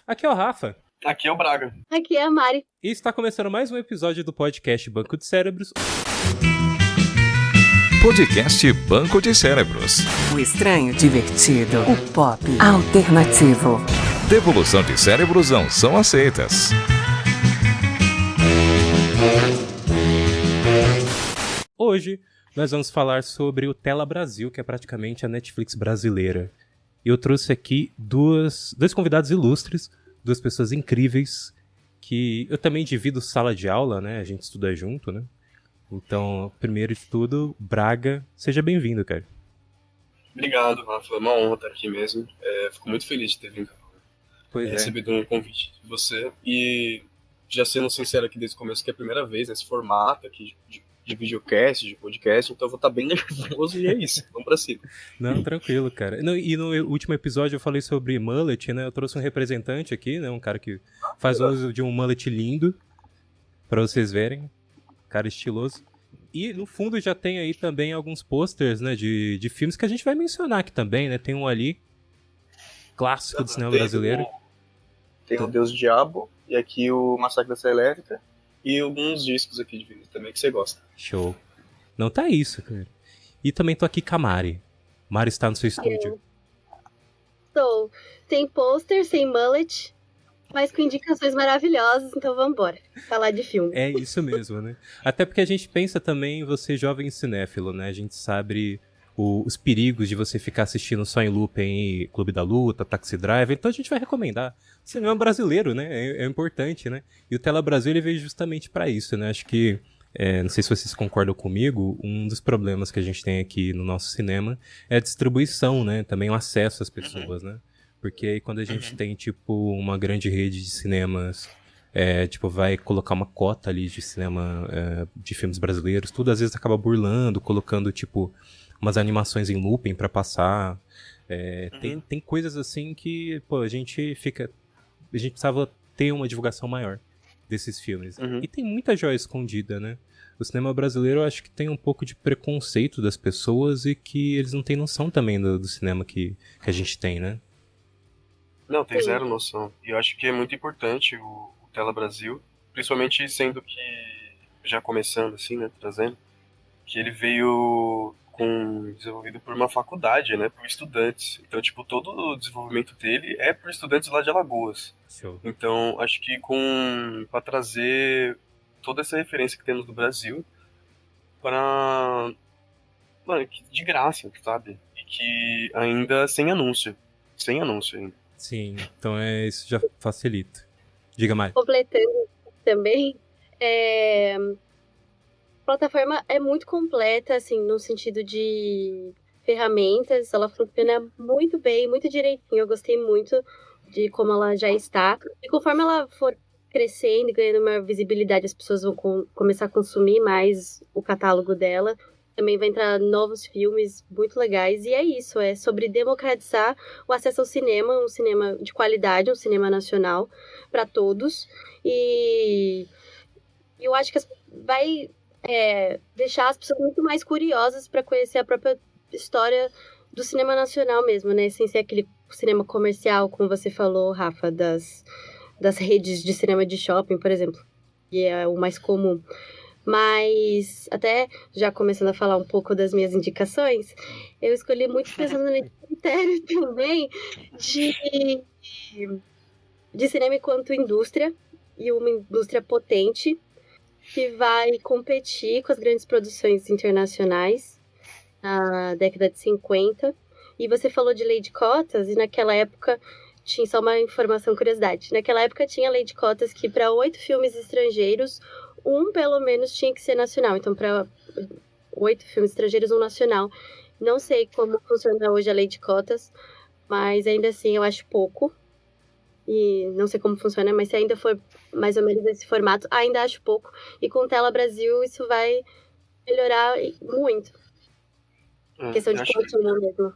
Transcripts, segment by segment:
Aqui é o Rafa. Aqui é o Braga. Aqui é a Mari. E está começando mais um episódio do podcast Banco de Cérebros. Podcast Banco de Cérebros. O estranho, divertido, o pop, alternativo. Devolução de cérebros não são aceitas. Hoje nós vamos falar sobre o Tela Brasil, que é praticamente a Netflix brasileira. E eu trouxe aqui dois convidados ilustres, duas pessoas incríveis, que eu também divido sala de aula, né? A gente estuda junto, né? Então, primeiro de tudo, Braga, seja bem-vindo, cara. Obrigado, Rafa. É uma honra estar aqui mesmo. Fico muito feliz de ter vindo recebido um convite de você. E já sendo sincero aqui desde o começo, que é a primeira vez nesse formato aqui de videocast, de podcast, então eu vou estar bem nervoso e é isso. Vamos pra cima. Não, tranquilo, cara. Não, e no último episódio eu falei sobre mullet, né? Eu trouxe um representante aqui, né? Um cara que faz uso de um mullet lindo, pra vocês verem. Cara estiloso. E no fundo já tem aí também alguns posters, né? De filmes que a gente vai mencionar aqui também, né? Tem um ali, clássico do cinema brasileiro. Tem o Deus Diabo, e aqui o Massacre da Serra Elétrica, e alguns discos aqui de vinil também que você gosta. Show. Não tá isso, cara. E também tô aqui com a Mari. Mari está no seu estúdio. Estou. Tem pôster, sem mullet, mas com indicações maravilhosas, então vamos embora falar de filme. É isso mesmo, né? Até porque a gente pensa também em você jovem cinéfilo, né? A gente sabe os perigos de você ficar assistindo só em loop em Clube da Luta, Taxi Driver, então a gente vai recomendar. O cinema brasileiro, né? É importante, né? E o Tela Brasil, ele veio justamente para isso, né? Acho que, não sei se vocês concordam comigo, um dos problemas que a gente tem aqui no nosso cinema é a distribuição, né? Também o acesso às pessoas, né? Porque aí quando a gente tem, tipo, uma grande rede de cinemas, tipo, vai colocar uma cota ali de cinema, de filmes brasileiros, tudo às vezes acaba burlando, colocando, tipo, umas animações em looping pra passar. Tem coisas assim que, pô, a gente precisava ter uma divulgação maior desses filmes. E tem muita joia escondida, né? O cinema brasileiro, eu acho que tem um pouco de preconceito das pessoas e que eles não têm noção também do cinema que a gente tem, né? Não, tem zero noção. E eu acho que é muito importante o Tela Brasil, principalmente sendo que, já começando assim, né, trazendo, que ele veio desenvolvido por uma faculdade, né, por estudantes. Então, tipo, todo o desenvolvimento dele é por estudantes lá de Alagoas. Show. Então, acho que para trazer toda essa referência que temos do Brasil para, mano, de graça, sabe? E que ainda sem anúncio ainda. Sim, então isso já facilita. Diga mais. Completando também, a plataforma é muito completa, assim, no sentido de ferramentas, ela funciona muito bem, muito direitinho, eu gostei muito de como ela já está. E conforme ela for crescendo e ganhando maior visibilidade, as pessoas vão começar a consumir mais o catálogo dela. Também vai entrar novos filmes muito legais. E é isso, é sobre democratizar o acesso ao cinema, um cinema de qualidade, um cinema nacional para todos. E eu acho que vai deixar as pessoas muito mais curiosas para conhecer a própria história do cinema nacional mesmo, né? Sem ser aquele cinema comercial, como você falou, Rafa, das redes de cinema de shopping, por exemplo, que é o mais comum. Mas, até já começando a falar um pouco das minhas indicações, eu escolhi muito pensando no critério também de cinema enquanto indústria, e uma indústria potente, que vai competir com as grandes produções internacionais na década de 50. E você falou de lei de cotas, e naquela época... Tinha só uma informação, curiosidade. Naquela época tinha lei de cotas que para 8 filmes estrangeiros, um pelo menos tinha que ser nacional. Então, para 8 filmes estrangeiros, um nacional. Não sei como funciona hoje a lei de cotas, mas ainda assim eu acho pouco. E não sei como funciona, mas se ainda for mais ou menos esse formato, ainda acho pouco. E com Tela Brasil isso vai melhorar muito. Questão de consumo mesmo.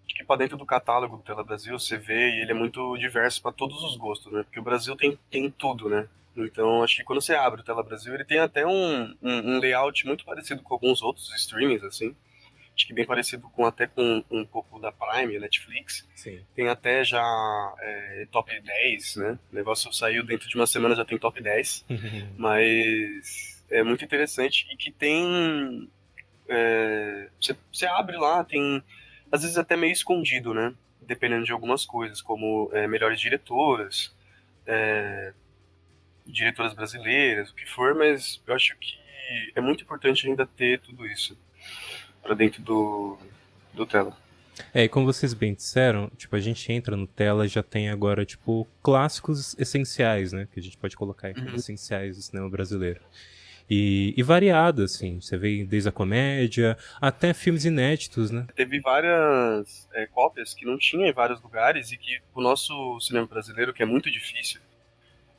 Acho que para dentro do catálogo do Tela Brasil você vê e ele é muito diverso para todos os gostos, né? Porque o Brasil tem tudo, né? Então acho que quando você abre o Tela Brasil ele tem até um layout muito parecido com alguns outros streamings, assim. acho que bem parecido com até com um pouco da Prime, Netflix. Sim. Tem até já top 10, né? O negócio saiu dentro de uma semana, já tem top 10. Mas é muito interessante e que tem... Você abre lá, tem... Às vezes até meio escondido, né? Dependendo de algumas coisas, como melhores diretoras, diretoras brasileiras, o que for, mas eu acho que é muito importante ainda ter tudo isso pra dentro do Tela. E como vocês bem disseram, tipo, a gente entra no Tela e já tem agora, tipo, clássicos essenciais, né? Que a gente pode colocar aí como essenciais do cinema brasileiro. E variado, assim, você vê desde a comédia até filmes inéditos, né? Teve várias cópias que não tinha em vários lugares e que o nosso cinema brasileiro, que é muito difícil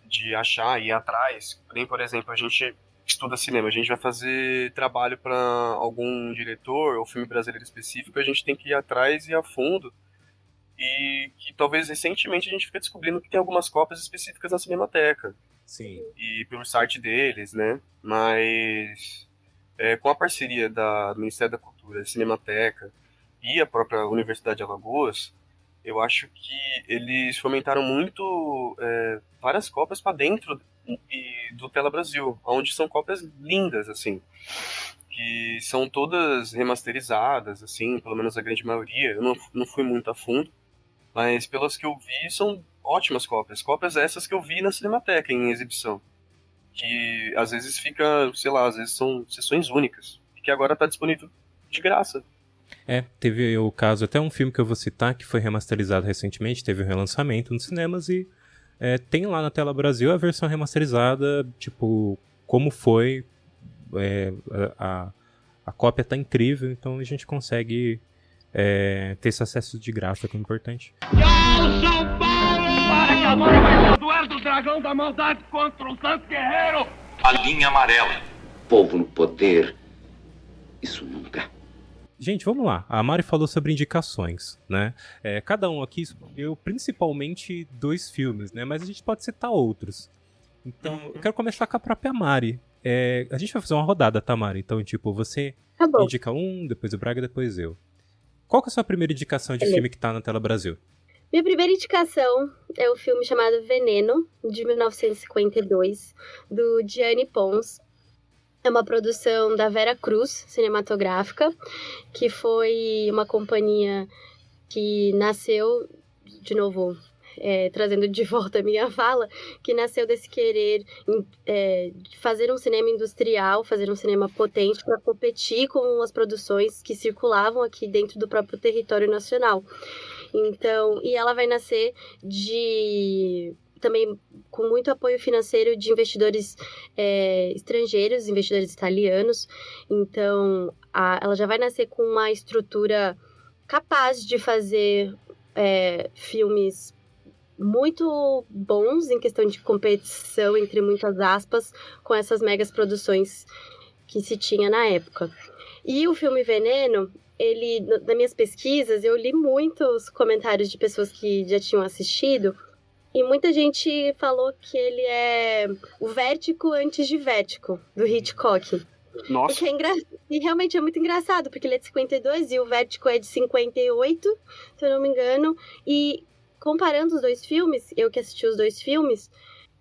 de achar e ir atrás, nem, por exemplo, a gente estuda cinema, a gente vai fazer trabalho para algum diretor ou filme brasileiro específico, a gente tem que ir atrás e a fundo, e que talvez recentemente a gente fica descobrindo que tem algumas cópias específicas na Cinemateca. Sim. E pelo site deles, né? Mas com a parceria do Ministério da Cultura, da Cinemateca e a própria Universidade de Alagoas, eu acho que eles fomentaram muito várias cópias para dentro do Tela Brasil, onde são cópias lindas, assim, que são todas remasterizadas, assim, pelo menos a grande maioria. Eu não fui muito a fundo, mas pelas que eu vi, são ótimas cópias. Cópias essas que eu vi na Cinemateca, em exibição. Que às vezes fica, sei lá, às vezes são sessões únicas. E que agora está disponível de graça. Teve o caso, até um filme que eu vou citar, que foi remasterizado recentemente, teve um relançamento nos cinemas e tem lá na Tela Brasil a versão remasterizada, tipo, como foi, a cópia tá incrível, então a gente consegue ter esse acesso de graça, que é importante. Tchau, São Paulo! Para que agora vai ser o duelo do dragão da maldade contra o Santo Guerreiro! A linha amarela. Povo no poder, isso nunca. Gente, vamos lá. A Mari falou sobre indicações, né? Cada um aqui escolheu principalmente 2 filmes, né? Mas a gente pode citar outros. Então, eu quero começar com a própria Mari. A gente vai fazer uma rodada, tá, Mari? Então, tipo, você indica um, depois o Braga, depois eu. Qual que é a sua primeira indicação de filme que tá na Tela Brasil? Minha primeira indicação é o filme chamado Veneno, de 1952, do Gianni Pons. É uma produção da Vera Cruz Cinematográfica, que foi uma companhia que nasceu, de novo, trazendo de volta a minha fala, que nasceu desse querer de fazer um cinema industrial, fazer um cinema potente para competir com as produções que circulavam aqui dentro do próprio território nacional. Então, e ela vai nascer também com muito apoio financeiro de investidores estrangeiros, investidores italianos. Então, ela já vai nascer com uma estrutura capaz de fazer filmes muito bons em questão de competição, entre muitas aspas, com essas megas produções que se tinha na época. E o filme Veneno, nas minhas pesquisas, eu li muitos comentários de pessoas que já tinham assistido, e muita gente falou que ele é o Vértigo antes de Vértigo, do Hitchcock. Nossa. E realmente é muito engraçado, porque ele é de 52 e o Vértigo é de 58, se eu não me engano. E comparando os 2 filmes, eu que assisti os 2 filmes,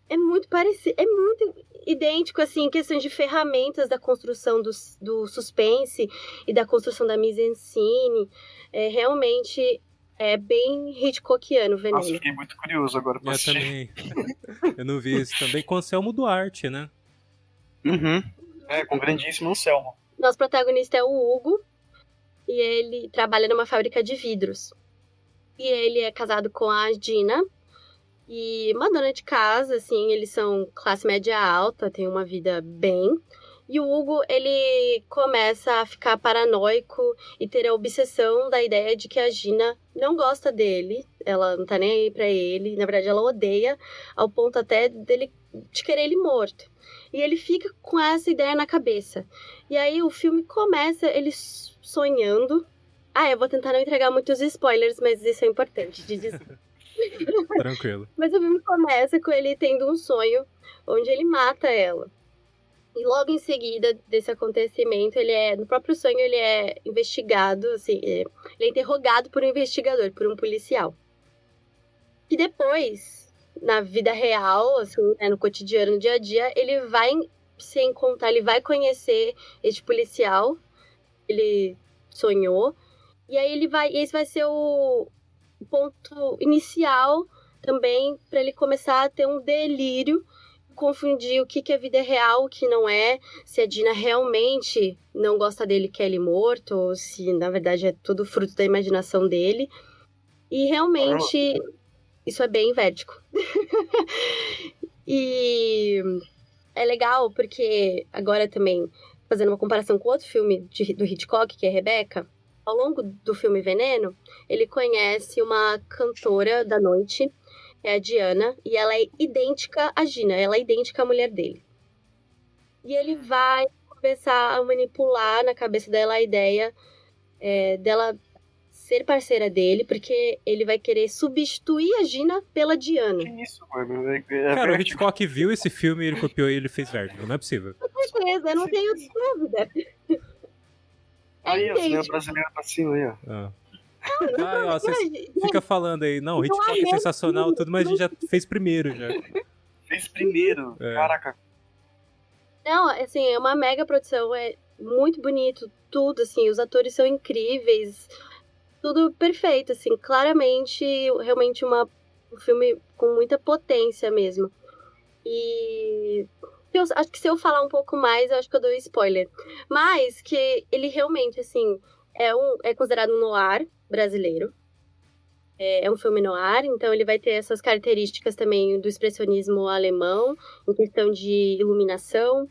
é muito parecido, é muito idêntico, assim, em questão de ferramentas da construção do suspense e da construção da mise-en-scène. Realmente é bem Hitchcockiano, Veneno. Nossa, fiquei muito curioso agora pra assistir. Também. Eu não vi isso também com Anselmo Duarte, né? Uhum. Com o grandíssimo Anselmo. Nosso protagonista é o Hugo, e ele trabalha numa fábrica de vidros. E ele é casado com a Gina, e uma dona de casa, assim, eles são classe média alta, têm uma vida bem. E o Hugo, ele começa a ficar paranoico e ter a obsessão da ideia de que a Gina não gosta dele, ela não tá nem aí pra ele, na verdade ela odeia, ao ponto até de querer ele morto. E ele fica com essa ideia na cabeça. E aí o filme começa ele sonhando. Eu vou tentar não entregar muitos spoilers, mas isso é importante de dizer. Tranquilo. Mas o filme começa com ele tendo um sonho onde ele mata ela. E logo em seguida desse acontecimento, no próprio sonho, ele é investigado, assim, ele é interrogado por um investigador, por um policial. E depois, na vida real, assim, né, no cotidiano, no dia a dia, ele vai se encontrar, ele vai conhecer esse policial, ele sonhou, e aí esse vai ser o ponto inicial também para ele começar a ter um delírio, confundir o que é vida real, o que não é, se a Dina realmente não gosta dele, quer ele morto, ou se na verdade é tudo fruto da imaginação dele. E realmente isso é bem Vértigo. E é legal porque agora também, fazendo uma comparação com outro filme do Hitchcock, que é Rebecca, ao longo do filme Veneno, ele conhece uma cantora da noite, é a Diana, e ela é idêntica à Gina, ela é idêntica à mulher dele. E ele vai começar a manipular na cabeça dela a ideia dela ser parceira dele, porque ele vai querer substituir a Gina pela Diana. Que isso, mano? Cara, o Hitchcock viu esse filme, ele copiou e ele fez Vértigo, não é possível. Com certeza, eu não tenho dúvida. Aí, o cinema brasileiro pra cima aí, ó. Ó, vocês ficam falando aí, não, o Hitchcock é sensacional, tudo, mas a gente já fez primeiro, já. Fez primeiro? Caraca. Não, assim, é uma mega produção, é muito bonito, tudo, assim, os atores são incríveis, tudo perfeito, assim, claramente, realmente um filme com muita potência mesmo. E acho que se eu falar um pouco mais, eu acho que eu dou spoiler. Mas que ele realmente, assim, é considerado um noir brasileiro. É um filme noir, então ele vai ter essas características também do expressionismo alemão, em questão de iluminação.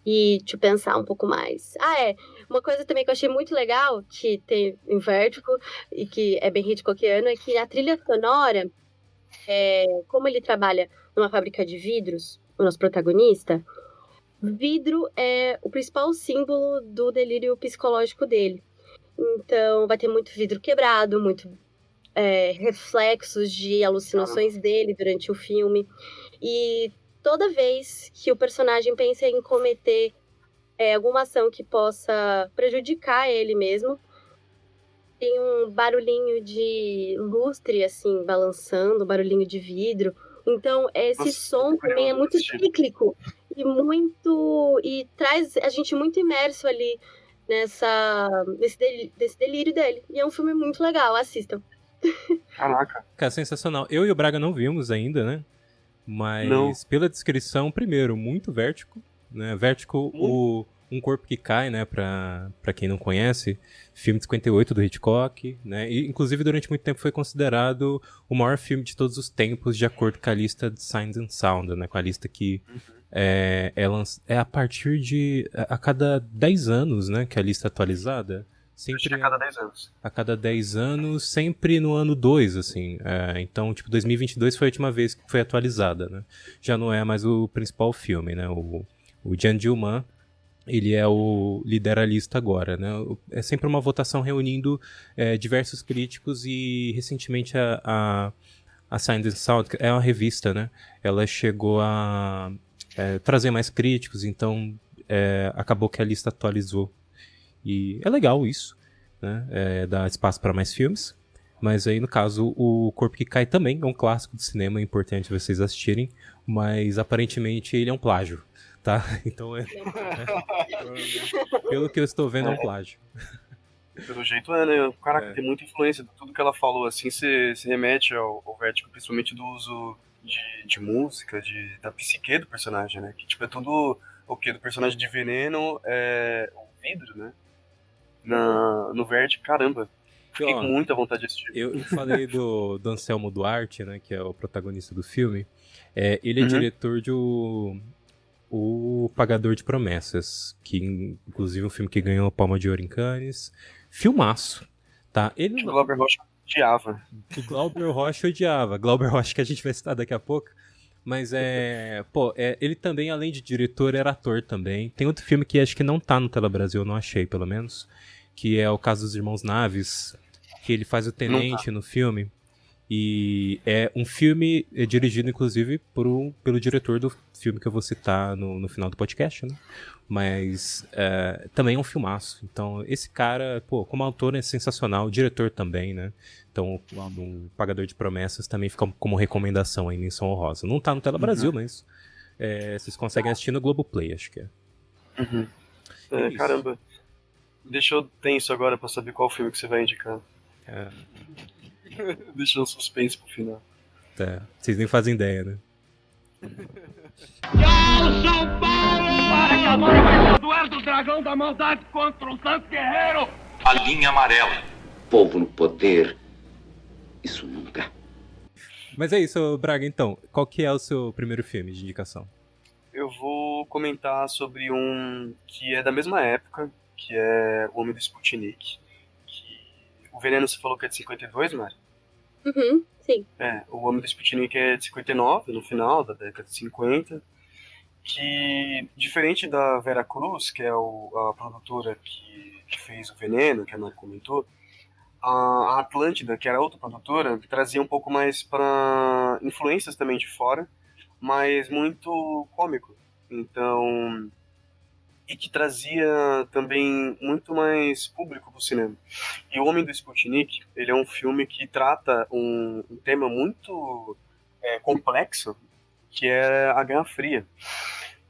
E te pensar um pouco mais. Uma coisa também que eu achei muito legal, que tem em Vértigo, e que é bem Hitchcockiano, é que a trilha sonora, como ele trabalha numa fábrica de vidros, o nosso protagonista, vidro é o principal símbolo do delírio psicológico dele. Então, vai ter muito vidro quebrado, muito reflexos de alucinações dele durante o filme. E toda vez que o personagem pensa em cometer alguma ação que possa prejudicar ele mesmo, tem um barulhinho de lustre, assim, balançando, barulhinho de vidro. Então, esse som também é muito cíclico e traz a gente muito imerso ali nesse delírio dele. E é um filme muito legal, assistam. Caraca. Cara, sensacional. Eu e o Braga não vimos ainda, né? Mas pela descrição, primeiro, muito Vértigo, né? Vértigo, Um Corpo que Cai, né? Pra quem não conhece, filme de 58 do Hitchcock, né? E, inclusive, durante muito tempo foi considerado o maior filme de todos os tempos, de acordo com a lista de Signs and Sound, né? Com a lista que é a partir de... a cada 10 anos, né? Que a lista é atualizada. Sempre a cada 10 anos. A cada 10 anos, sempre no ano 2, assim. Então, tipo, 2022 foi a última vez que foi atualizada, né? Já não é mais o principal filme, né? O Jean Dillman, ele é o lideralista agora, né? É sempre uma votação reunindo diversos críticos e, recentemente, a Signs and Sound, é uma revista, né? Ela chegou a trazer mais críticos, então acabou que a lista atualizou. E é legal isso, né? Dá espaço para mais filmes. Mas aí, no caso, O Corpo que Cai também é um clássico do cinema, é importante vocês assistirem. Mas, aparentemente, ele é um plágio, tá? Então, pelo que eu estou vendo, é um plágio. Pelo jeito né? Caraca, tem muita influência de tudo que ela falou, assim, se remete ao Vértigo, principalmente do uso de música, da psique do personagem, né? Que, tipo, é tudo o quê? Do personagem de Veneno, o vidro, né? No Vértigo, caramba. Fiquei com muita vontade de assistir. Eu falei do Anselmo Duarte, né, que é o protagonista do filme. Ele é diretor de O Pagador de Promessas, que inclusive é um filme que ganhou a Palma de Ouro em Cannes. Filmaço, tá? O Glauber Rocha odiava. O Glauber Rocha odiava. Glauber Rocha, que a gente vai citar daqui a pouco. Mas ele também, além de diretor, era ator também. Tem outro filme que acho que não tá no Tela Brasil, eu não achei, pelo menos, que é o caso dos Irmãos Naves, que ele faz o tenente no filme. E é um filme dirigido, inclusive, pelo diretor do filme que eu vou citar no final do podcast, né? Mas também é um filmaço. Então, esse cara, pô, como autor é sensacional, o diretor também, né? Então, o Pagador de Promessas também fica como recomendação aí, menção honrosa. Não tá no Tela Brasil, mas vocês conseguem assistir no Globoplay, acho que é. Caramba, deixou tenso agora pra saber qual filme que você vai indicar. Deixou um suspense pro final. Tá. Vocês nem fazem ideia, né? Tchau, São Paulo! Para que agora vai ser o duelo do dragão da maldade contra o Santo Guerreiro! A linha amarela. Povo no poder, isso nunca. Mas é isso, Braga, então. Qual que é o seu primeiro filme de indicação? Eu vou comentar sobre um que é da mesma época, que é O Homem do Sputnik. O Veneno você falou que é de 52, Mari? Uhum, sim. O Homem do Sputnik é de 59, no final da década de 50, que, diferente da Vera Cruz, que é a produtora que fez o Veneno, que a Mari comentou, a Atlântida, que era outra produtora, trazia um pouco mais para influências também de fora, mas muito cômico. Então, e que trazia também muito mais público pro cinema. E O Homem do Sputnik, ele é um filme que trata um tema muito complexo, que é a Guerra Fria.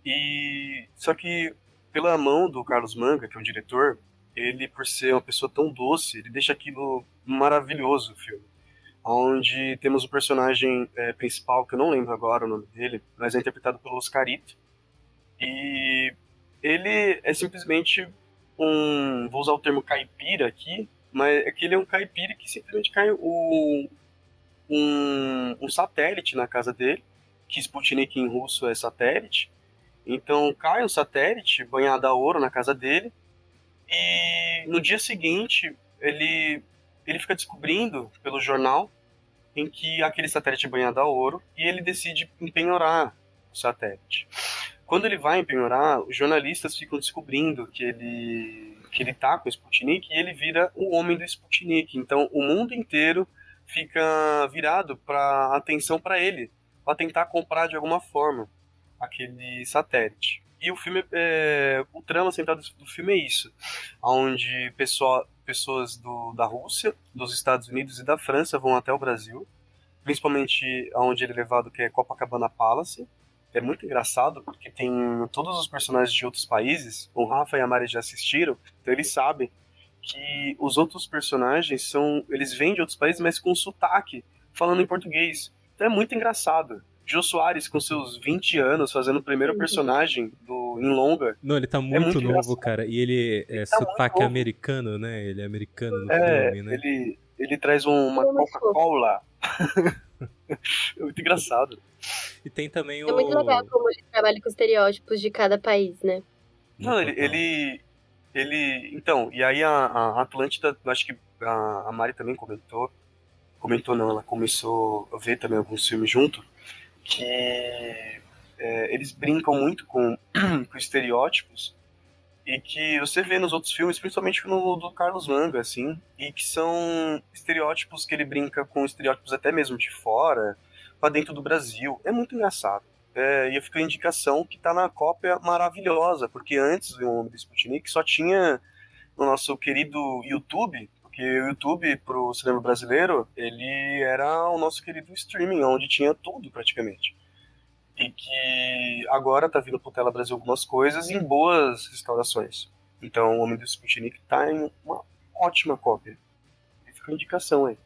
E só que pela mão do Carlos Manga, que é o diretor, ele, por ser uma pessoa tão doce, ele deixa aquilo maravilhoso, o filme. Onde temos o personagem principal, que eu não lembro agora o nome dele, mas é interpretado pelo Oscarito. E ele é simplesmente vou usar o termo caipira aqui, mas é que ele é um caipira que simplesmente cai um satélite na casa dele, que Sputnik em russo é satélite. Então cai um satélite banhado a ouro na casa dele, e no dia seguinte ele fica descobrindo pelo jornal em que aquele satélite é banhado a ouro, e ele decide empenhorar o satélite. Quando ele vai empenhorar, os jornalistas ficam descobrindo que ele tá com o Sputnik, e ele vira o Homem do Sputnik. Então o mundo inteiro fica virado para atenção para ele, para tentar comprar de alguma forma aquele satélite. E o filme, o trama central do filme é isso, onde pessoas da Rússia, dos Estados Unidos e da França vão até o Brasil, principalmente onde ele é levado, que é Copacabana Palace. É muito engraçado, porque tem todos os personagens de outros países, o Rafa e a Mari já assistiram, então eles sabem que os outros personagens eles vêm de outros países, mas com sotaque, falando em português. Então é muito engraçado. Jô Soares, com seus 20 anos, fazendo o primeiro personagem em longa. Não, ele tá muito novo, engraçado. Cara. E ele é tá sotaque americano, né? Ele é americano no filme, né? Ele traz uma Coca-Cola. É muito engraçado. E tem também É muito legal como ele trabalha com estereótipos de cada país, né? Não, então, e aí a Atlântida, acho que a Mari também comentou não, ela começou a ver também alguns filmes junto, que eles brincam muito com estereótipos, e que você vê nos outros filmes, principalmente no do Carlos Manga, assim, e que são estereótipos que ele brinca com estereótipos até mesmo de fora, pra dentro do Brasil. É muito engraçado. E fica a indicação que tá na cópia maravilhosa, porque antes do Homem do Sputnik só tinha no nosso querido YouTube, porque o YouTube pro cinema brasileiro, ele era o nosso querido streaming, onde tinha tudo praticamente. E que agora tá vindo pro Tela Brasil algumas coisas em boas restaurações. Então o Homem do Sputnik tá em uma ótima cópia. E fica a indicação aí.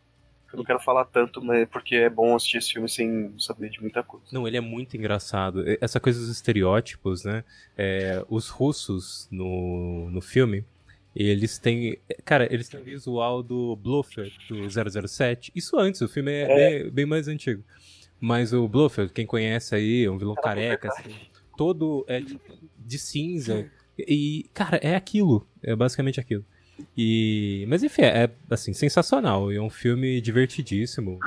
Eu não quero falar tanto, mas porque é bom assistir esse filme sem saber de muita coisa. Não, ele é muito engraçado. Essa coisa dos estereótipos, né? Os russos no filme, eles têm... Cara, eles têm o visual do Blofeld, do 007. Isso antes, o filme é bem mais antigo. Mas o Blofeld, quem conhece aí, é um vilão careca, assim, todo de cinza. E, cara, é aquilo. É basicamente aquilo. Mas enfim, é assim, sensacional. É um filme divertidíssimo.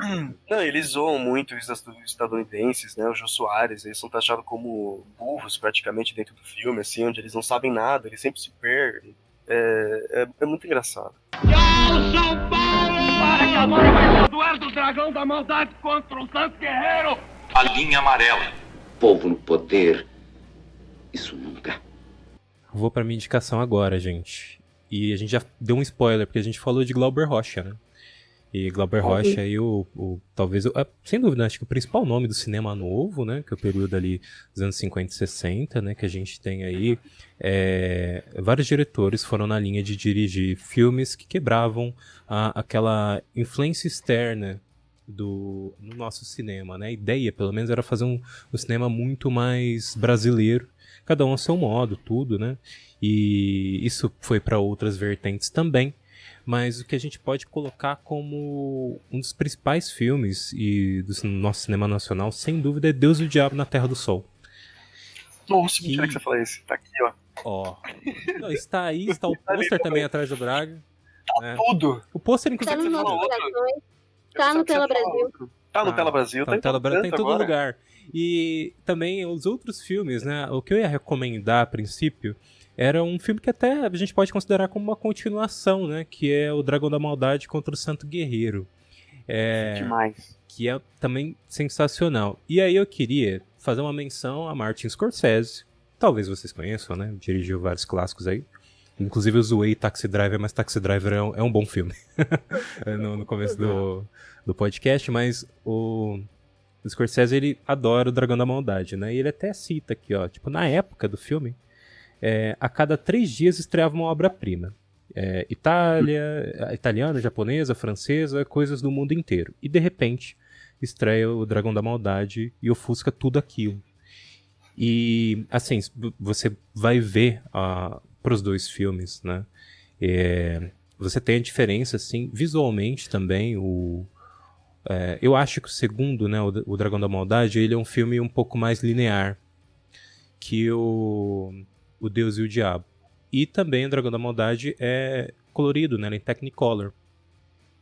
Não, eles zoam muito os estadunidenses, né? O Jô Soares, eles são taxados como burros praticamente dentro do filme, assim, onde eles não sabem nada, eles sempre se perdem. É muito engraçado. Tchau, São Paulo! Para Para que agora vai ser Eduardo Dragão da Maldade contra o Santos Guerreiro. A linha amarela. Povo no poder, isso nunca. Vou pra minha indicação agora, gente. E a gente já deu um spoiler, porque a gente falou de Glauber Rocha, né? E Glauber Rocha aí, talvez, sem dúvida, acho que o principal nome do cinema novo, né? Que é o período ali dos anos 50 e 60, né? Que a gente tem aí. Vários diretores foram na linha de dirigir filmes que quebravam aquela influência externa no nosso cinema, né? A ideia, pelo menos, era fazer um cinema muito mais brasileiro, cada um ao seu modo, tudo, né? E isso foi para outras vertentes também. Mas o que a gente pode colocar como um dos principais filmes do nosso cinema nacional, sem dúvida, é Deus e o Diabo na Terra do Sol. Nossa, mentira que você falou isso. Tá aqui, ó. Não, está aí, está o pôster também atrás do Braga. Tá tudo. O pôster, Tá inclusive, no você nosso falou. coração, tá no Tela Brasil. Tá no Tela Brasil, tá no Tela Brasil, tá em todo agora. lugar. E também os outros filmes, né? O que eu ia recomendar a princípio era um filme que até a gente pode considerar como uma continuação, né? Que é o Dragão da Maldade contra o Santo Guerreiro. Demais. Que é também sensacional. E aí eu queria fazer uma menção a Martin Scorsese. Talvez vocês conheçam, né? Dirigiu vários clássicos aí. Inclusive eu zoei Taxi Driver, mas Taxi Driver é um bom filme. no começo do podcast, mas o Scorsese, ele adora o Dragão da Maldade, né? E ele até cita aqui, ó, tipo, na época do filme, a cada 3 dias estreava uma obra-prima. Italiana, japonesa, francesa, coisas do mundo inteiro. E de repente estreia o Dragão da Maldade e ofusca tudo aquilo. E assim, você vai ver para os 2 filmes, né? Você tem a diferença, assim, visualmente também. Eu acho que o segundo, né, o Dragão da Maldade, ele é um filme um pouco mais linear que o Deus e o Diabo. E também o Dragão da Maldade é colorido, né? Ele é em Technicolor.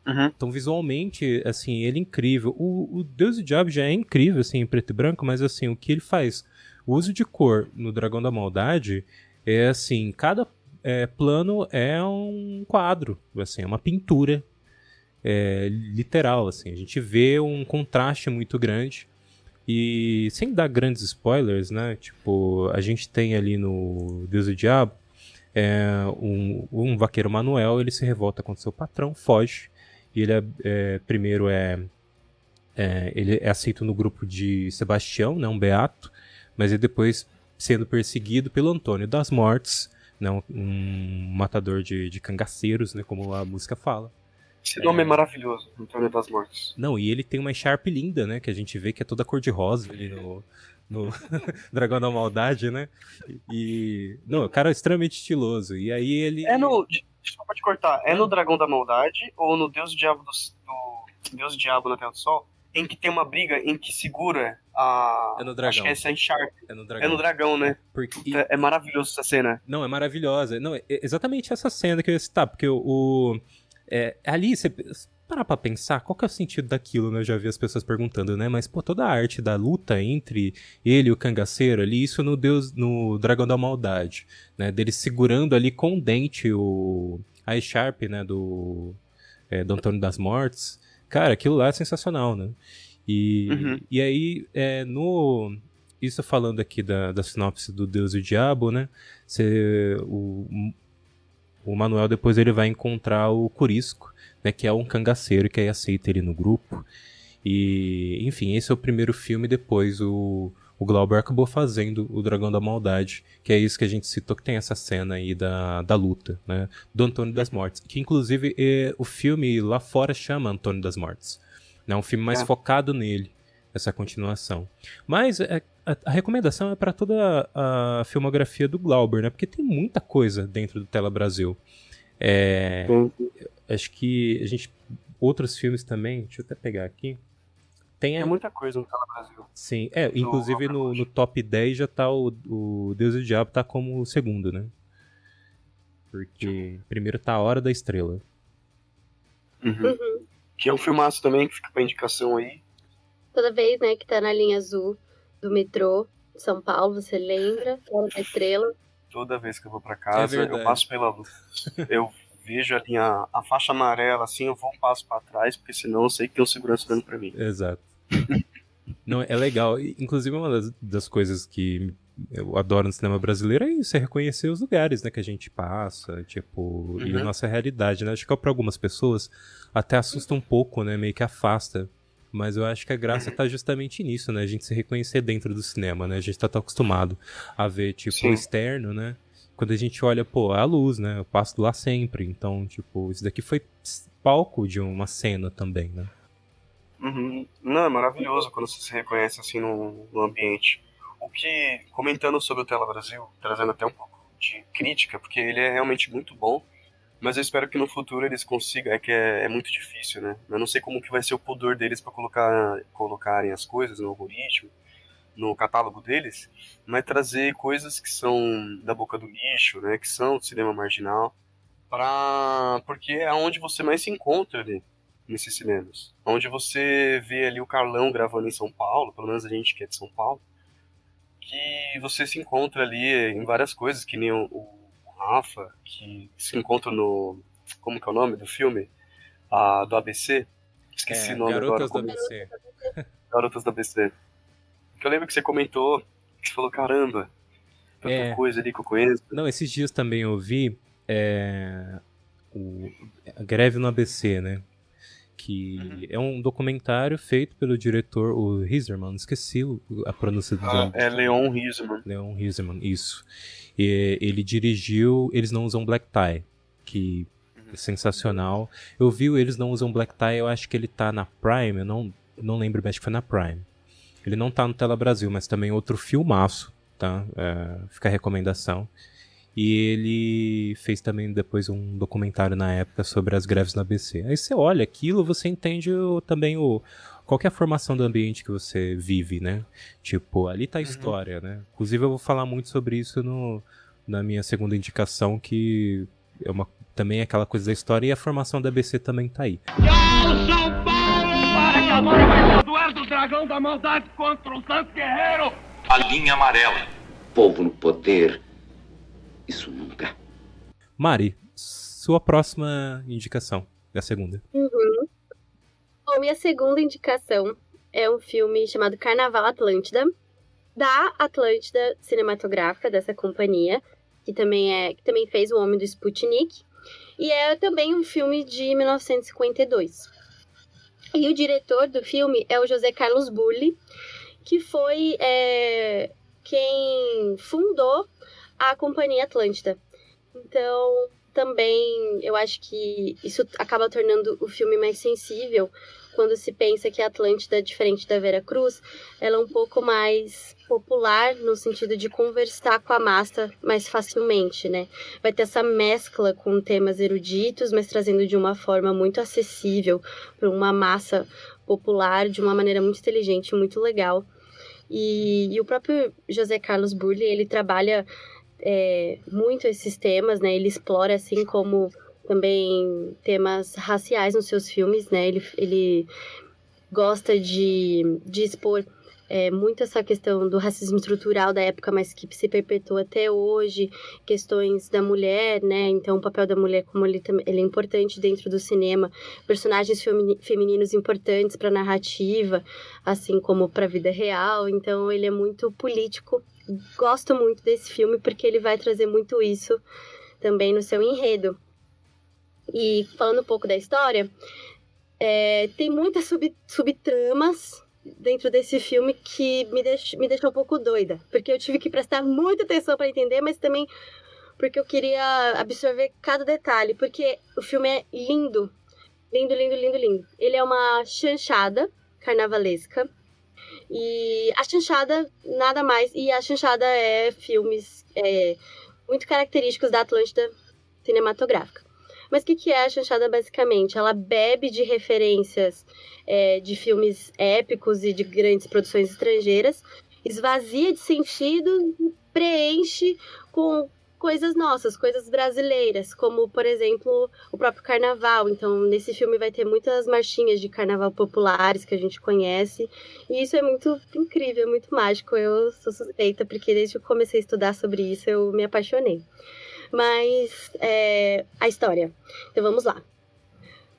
Uhum. Então, visualmente, assim, ele é incrível. O Deus e o Diabo já é incrível, assim, em preto e branco, mas, assim, o que ele faz, o uso de cor no Dragão da Maldade é, assim, cada plano é um quadro, assim, é uma pintura literal, assim. A gente vê um contraste muito grande. E sem dar grandes spoilers, né? Tipo, a gente tem ali no Deus e o Diabo um vaqueiro Manuel, ele se revolta contra seu patrão, foge. E ele ele é aceito no grupo de Sebastião, né, um beato, mas ele depois sendo perseguido pelo Antônio das Mortes, né, um matador de cangaceiros, né, como a música fala. Esse nome é maravilhoso, Antônio das Mortes. Não, e ele tem uma Sharp linda, né? Que a gente vê que é toda cor de rosa ali no Dragão da Maldade, né? Não, o cara é extremamente estiloso. E aí ele... Desculpa te cortar. É no Dragão da Maldade ou no Deus e Diabo do Deus e Diabo na Terra do Sol, em que tem uma briga em que segura a... É no Dragão. Acho que essa é Sharp. É no Dragão. É no Dragão, né? Porque... É maravilhoso essa cena. Não, é maravilhosa. Não, é exatamente essa cena que eu ia citar, porque ali, você parar pra pensar, qual que é o sentido daquilo, né? Eu já vi as pessoas perguntando, né? Mas, pô, toda a arte da luta entre ele e o cangaceiro ali, isso no Dragão da Maldade, né? Dele segurando ali com o dente a E-Sharp, né? Do Antônio das Mortes. Cara, aquilo lá é sensacional, né? E aí, isso falando aqui da sinopse do Deus e o Diabo, né? O Manuel depois ele vai encontrar o Corisco, né, que é um cangaceiro que aí aceita ele no grupo. E, enfim, esse é o primeiro filme. Depois o Glauber acabou fazendo o Dragão da Maldade, que é isso que a gente citou, que tem essa cena aí da luta, né, do Antônio das Mortes, que inclusive o filme lá fora chama Antônio das Mortes, né, um filme mais focado nele, essa continuação. Mas a recomendação é para toda a filmografia do Glauber, né? Porque tem muita coisa dentro do Tela Brasil. Acho que outros filmes também, deixa eu até pegar aqui. Tem muita coisa no Tela Brasil. Sim, inclusive no top 10 já tá o Deus e o Diabo tá como o segundo, né? Porque primeiro tá A Hora da Estrela. Que é um filmaço também, que fica pra indicação aí. Toda vez, né, que tá na linha azul do metrô de São Paulo, você lembra? Fora da Estrela. Toda vez que eu vou pra casa, eu passo pela luz. Eu vejo ali a faixa amarela, assim, eu vou um passo pra trás, porque senão eu sei que tem um segurança olhando pra mim. Exato. Não, é legal. Inclusive, uma das coisas que eu adoro no cinema brasileiro é isso, é reconhecer os lugares, né, que a gente passa, tipo, e a nossa realidade, né? Acho que pra algumas pessoas até assusta um pouco, né, meio que afasta. Mas eu acho que a graça tá justamente nisso, né? A gente se reconhecer dentro do cinema, né? A gente tá tão acostumado a ver, tipo, o externo, né? Quando a gente olha, pô, a luz, né? Eu passo lá sempre. Então, tipo, isso daqui foi palco de uma cena também, né? Não, é maravilhoso quando você se reconhece assim no ambiente. O que, comentando sobre o Tela Brasil, trazendo até um pouco de crítica, porque ele é realmente muito bom, mas eu espero que no futuro eles consigam, é muito difícil, né? Eu não sei como que vai ser o pudor deles para colocarem as coisas no algoritmo, no catálogo deles, mas trazer coisas que são da boca do lixo, né? Que são do cinema marginal, porque é onde você mais se encontra ali nesses cinemas. Onde você vê ali o Carlão gravando em São Paulo, pelo menos a gente que é de São Paulo, que você se encontra ali em várias coisas, que nem o Rafa, que se encontra no... Como que é o nome do filme? Do ABC? Esqueci o nome agora. Garotas do ABC. Garotas do ABC. Que eu lembro que você comentou, que você falou, caramba, tanta coisa ali que eu conheço. Não, esses dias também eu vi a Greve no ABC, né? Que é um documentário feito pelo diretor, o Hizerman, esqueci a pronúncia do nome. É Leon Hizerman. Leon Hizerman, isso. E ele dirigiu Eles Não Usam Black Tie, que é sensacional. Eu vi o Eles Não Usam Black Tie, eu acho que ele tá na Prime, eu não lembro, mas acho que foi na Prime. Ele não tá no Tela Brasil, mas também outro filmaço, tá? Fica a recomendação. E ele fez também depois um documentário na época sobre as greves no ABC. Aí você olha aquilo, você entende também qual que é a formação do ambiente que você vive, né? Tipo, ali tá a história, né? Inclusive eu vou falar muito sobre isso na minha segunda indicação, que também é aquela coisa da história, e a formação da ABC também tá aí. Tchau, São Paulo! Para que agora vai ser o duelo do dragão da maldade contra o Santo Guerreiro! A linha amarela. Povo no poder. Isso nunca. Mari, sua próxima indicação, a segunda. Bom, minha segunda indicação é um filme chamado Carnaval Atlântida, da Atlântida Cinematográfica, dessa companhia, que também fez O Homem do Sputnik, e é também um filme de 1952. E o diretor do filme é o José Carlos Burle, que foi quem fundou a Companhia Atlântida. Então, também, eu acho que isso acaba tornando o filme mais sensível quando se pensa que a Atlântida, diferente da Vera Cruz, ela é um pouco mais popular no sentido de conversar com a massa mais facilmente, né? Vai ter essa mescla com temas eruditos, mas trazendo de uma forma muito acessível para uma massa popular, de uma maneira muito inteligente, muito legal. E o próprio José Carlos Burle, ele trabalha muito esses temas, né? Ele explora, assim como também temas raciais nos seus filmes, né? Ele gosta de expor muito essa questão do racismo estrutural da época, mas que se perpetua até hoje, questões da mulher, né? Então, o papel da mulher, como ele é importante dentro do cinema, personagens femininos importantes para a narrativa, assim como para a vida real. Então, ele é muito político. Gosto muito desse filme porque ele vai trazer muito isso também no seu enredo. E falando um pouco da história, tem muitas subtramas dentro desse filme que me deixou um pouco doida, porque eu tive que prestar muita atenção para entender, mas também porque eu queria absorver cada detalhe, porque o filme é lindo, lindo, lindo, lindo, lindo. Ele é uma chanchada carnavalesca, e a chanchada nada mais, e a chanchada é filmes muito característicos da Atlântida Cinematográfica. Mas o que é a chanchada basicamente? Ela bebe de referências de filmes épicos e de grandes produções estrangeiras, esvazia de sentido e preenche com coisas nossas, coisas brasileiras, como, por exemplo, o próprio carnaval. Então, nesse filme vai ter muitas marchinhas de carnaval populares que a gente conhece, e isso é muito incrível, muito mágico. Eu sou suspeita, porque desde que eu comecei a estudar sobre isso, eu me apaixonei. Mas a história. Então vamos lá.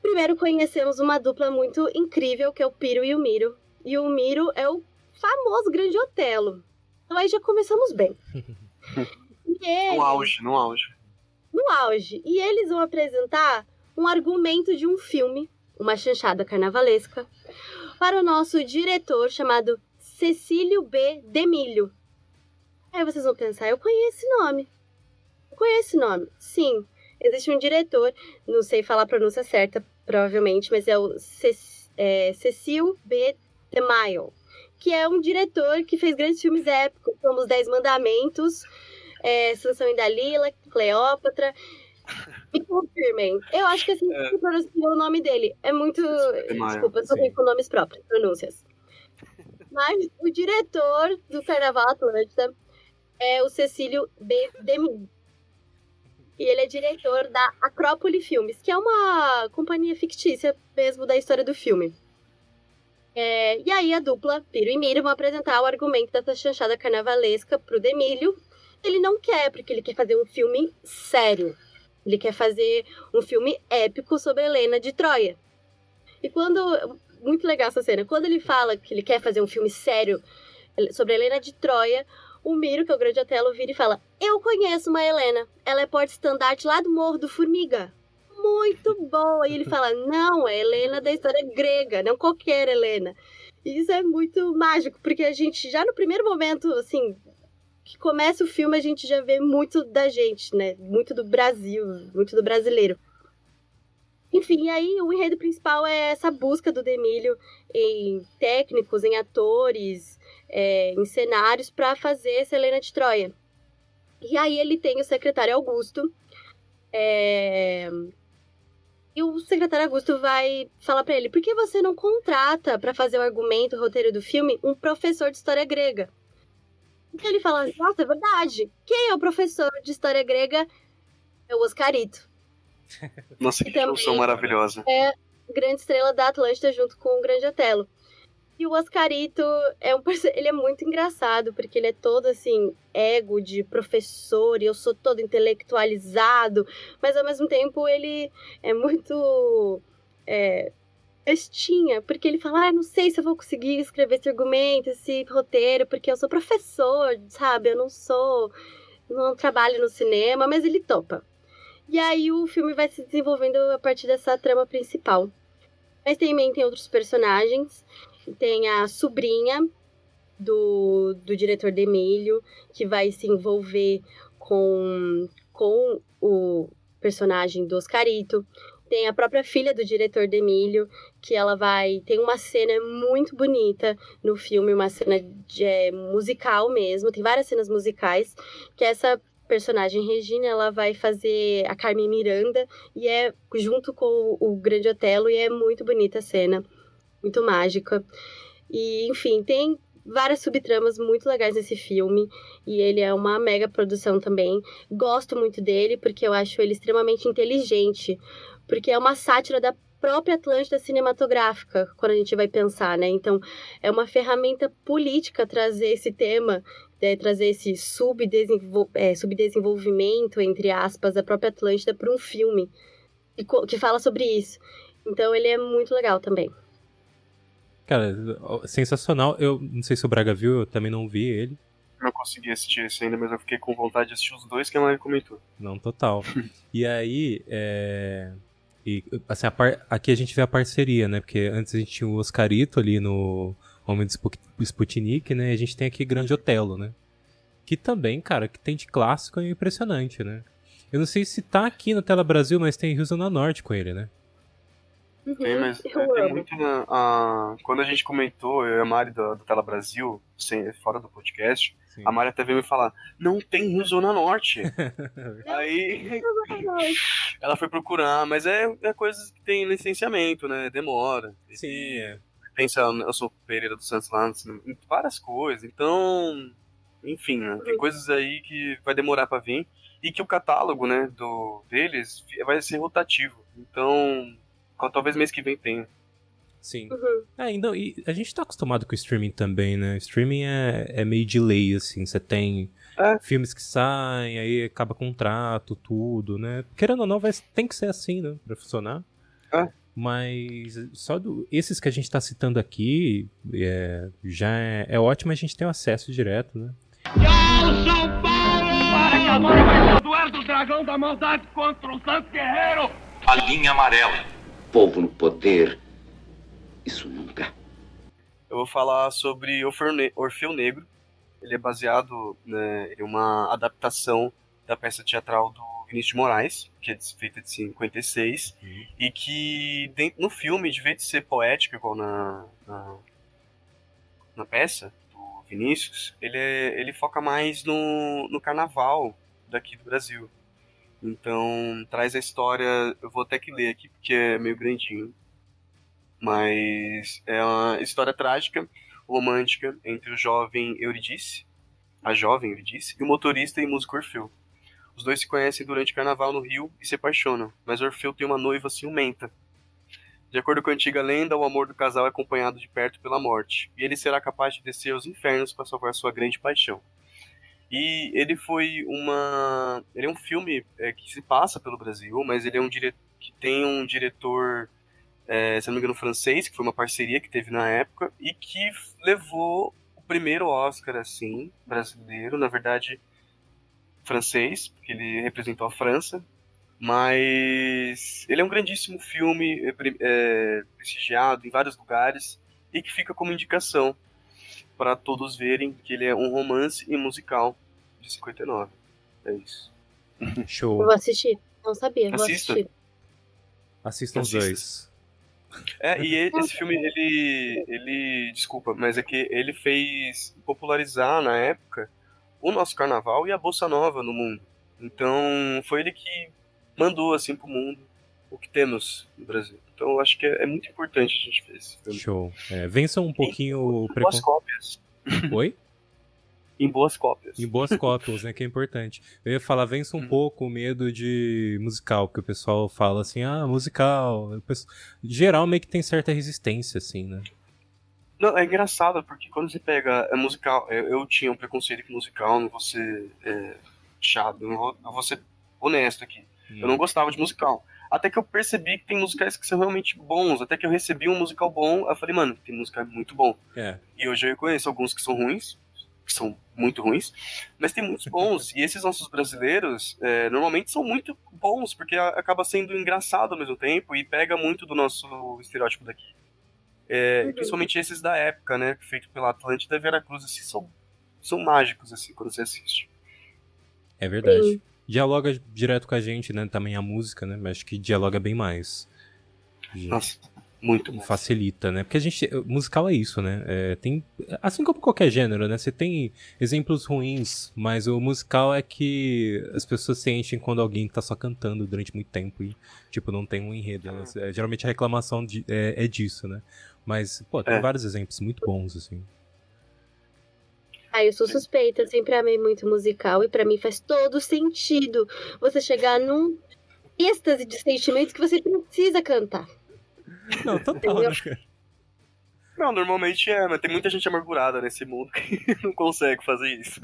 Primeiro conhecemos uma dupla muito incrível, que é o Piro e o Miro. E o Miro é o famoso Grande Otelo. Então aí já começamos bem. E eles, No auge. no auge. E eles vão apresentar um argumento de um filme, uma chanchada carnavalesca, para o nosso diretor chamado Cecílio B. Demílio. Aí vocês vão pensar, eu conheço esse nome. Sim, existe um diretor, não sei falar a pronúncia certa, provavelmente, mas é o Cecil B. DeMille, que é um diretor que fez grandes filmes épicos, como Os 10 Mandamentos, Sansão e Dalila, Cleópatra. Me confirmem. Eu acho que assim que pronunciou o nome dele. É muito. Desculpa, eu só tenho com nomes próprios, pronúncias. Mas o diretor do Carnaval Atlântida é o Cecílio B. Demille. E ele é diretor da Acrópole Filmes, que é uma companhia fictícia mesmo da história do filme. E aí a dupla, Piro e Miro, vão apresentar o argumento dessa chanchada carnavalesca pro Demílio. Ele não quer, porque ele quer fazer um filme sério. Ele quer fazer um filme épico sobre Helena de Troia. E quando... Muito legal essa cena. Quando ele fala que ele quer fazer um filme sério sobre Helena de Troia, o Miro, que é o Grande Otelo, vira e fala: eu conheço uma Helena. Ela é porta-estandarte lá do Morro do Formiga. Muito boa. E ele fala: não, é Helena da história grega, não qualquer Helena. E isso é muito mágico, porque a gente já no primeiro momento, assim, que começa o filme, a gente já vê muito da gente, né? Muito do Brasil, muito do brasileiro. Enfim, aí o enredo principal é essa busca do Demílio em técnicos, em atores, em cenários para fazer essa Helena de Troia. E aí ele tem o secretário Augusto, e o secretário Augusto vai falar para ele: por que você não contrata para fazer o argumento, o roteiro do filme, um professor de história grega? Então ele fala: nossa, é verdade. Quem é o professor de história grega? É o Oscarito. Nossa, que função maravilhosa. É grande estrela da Atlântida junto com o Grande Otelo. E o Oscarito ele é muito engraçado, porque ele é todo assim, ego de professor, e eu sou todo intelectualizado, mas ao mesmo tempo ele é muito bestinha, porque ele fala: não sei se eu vou conseguir escrever esse argumento, esse roteiro, porque eu sou professor, sabe? Eu não trabalho no cinema, mas ele topa. E aí o filme vai se desenvolvendo a partir dessa trama principal. Mas também tem outros personagens. Tem a sobrinha do diretor Demílio, que vai se envolver com o personagem do Oscarito. Tem a própria filha do diretor Demílio, que ela tem uma cena muito bonita no filme, uma cena musical mesmo. Tem várias cenas musicais, que essa personagem Regina, ela vai fazer a Carmen Miranda, e é junto com o Grande Otelo, e é muito bonita a cena, muito mágica. E, enfim, tem várias subtramas muito legais nesse filme, e ele é uma mega produção também. Gosto muito dele, porque eu acho ele extremamente inteligente, porque é uma sátira da própria Atlântida cinematográfica, quando a gente vai pensar, né? Então, é uma ferramenta política trazer esse tema, trazer esse subdesenvolvimento, entre aspas, da própria Atlântida para um filme que fala sobre isso. Então, ele é muito legal também. Cara, sensacional. Eu não sei se o Braga viu, eu também não vi ele. Não consegui assistir esse ainda, mas eu fiquei com vontade de assistir os dois que a Mari comentou. Não, total. E aí, E, assim, aqui a gente vê a parceria, né? Porque antes a gente tinha o Oscarito ali no Homem do Sputnik, né? E a gente tem aqui Grande Otelo, né? Que também, cara, que tem de clássico é impressionante, né? Eu não sei se tá aqui na Tela Brasil, mas tem Rio Zona Norte com ele, né? Tem, mas tem muito quando a gente comentou, eu e a Mari do Tela Brasil, fora do podcast, sim, a Mari até veio me falar: não tem Rio Zona Norte. Aí ela foi procurar, mas é coisas que tem licenciamento, né? Demora. Sim, Pensa, eu sou Pereira dos Santos lá, em várias coisas. Então, enfim, né? Tem coisas aí que vai demorar pra vir, e que o catálogo, né, deles vai ser rotativo. Então, talvez mês que vem tenha. Sim. Uhum. Então, e a gente tá acostumado com o streaming também, né? Streaming é meio de lei, assim. Você tem filmes que saem, aí acaba contrato, tudo, né? Querendo ou não, tem que ser assim, né? Pra funcionar. Mas só esses que a gente tá citando aqui, já é ótimo a gente ter um acesso direto, né? Tchau, São Paulo! Para que agora vai Eduardo o Dragão da Maldade contra o Santos Guerreiro! A linha amarela. Povo no poder. Isso nunca. Eu vou falar sobre Orfeu Negro. Ele é baseado, né, em uma adaptação da peça teatral do Vinícius de Moraes, que é feita de 56, e que no filme, de vez de ser poético, igual na peça do Vinícius, ele foca mais no carnaval daqui do Brasil. Então, traz a história, eu vou até que ler aqui, porque é meio grandinho, mas é uma história trágica, romântica, entre a jovem Eurídice e o motorista e músico Orfeu. Os dois se conhecem durante o carnaval no Rio e se apaixonam, mas Orfeu tem uma noiva ciumenta. De acordo com a antiga lenda, o amor do casal é acompanhado de perto pela morte, e ele será capaz de descer aos infernos para salvar sua grande paixão. E ele é um filme que se passa pelo Brasil, mas ele é que tem um diretor, se não me engano, francês, que foi uma parceria que teve na época, e que levou o primeiro Oscar, assim, brasileiro, na verdade, francês, porque ele representou a França, mas ele é um grandíssimo filme, prestigiado em vários lugares, e que fica como indicação para todos verem que ele é um romance e musical de 59. É isso. Show. Eu vou assistir. Não sabia, vou Assista. assistir. Assistam os dois. Esse filme, desculpa, mas é que ele fez popularizar, na época, o nosso carnaval e a bossa nova no mundo. Então, foi ele que mandou, assim, pro mundo o que temos no Brasil. Então, eu acho que é muito importante a gente ver esse filme. Show. Vençam um pouquinho o Boas cópias. Oi? Em boas cópias. Em boas cópias, né? Que é importante. Eu ia falar, vença um pouco o medo de musical, que o pessoal fala assim, musical. Geral meio que tem certa resistência, assim, né? Não, é engraçado, porque quando você pega musical, eu tinha um preconceito com musical, não vou ser chato, eu vou ser honesto aqui. Eu não gostava de musical. Até que eu percebi que tem musicais que são realmente bons, até que eu recebi um musical bom, eu falei, mano, tem musical muito bom. E hoje eu conheço alguns que são ruins, que são muito ruins, mas tem muitos bons, e esses nossos brasileiros normalmente são muito bons, porque acaba sendo engraçado ao mesmo tempo, e pega muito do nosso estereótipo daqui. Principalmente esses da época, né, feito pela Atlântida e Veracruz, assim, são mágicos, assim, quando você assiste. É verdade. Sim. Dialoga direto com a gente, né, também a música, né, mas acho que dialoga bem mais. Nossa, muito bom. Facilita, né, porque musical é isso, né, tem, assim como qualquer gênero, né, você tem exemplos ruins, mas o musical é que as pessoas se enchem quando alguém tá só cantando durante muito tempo e, tipo, não tem um enredo, né? Geralmente a reclamação é disso, né. Mas, pô, tem vários exemplos muito bons, assim. Eu sou suspeita, eu sempre amei muito musical e pra mim faz todo sentido você chegar num êxtase de sentimentos que você precisa cantar. Não, total, né? Não, normalmente mas tem muita gente amargurada nesse mundo que não consegue fazer isso.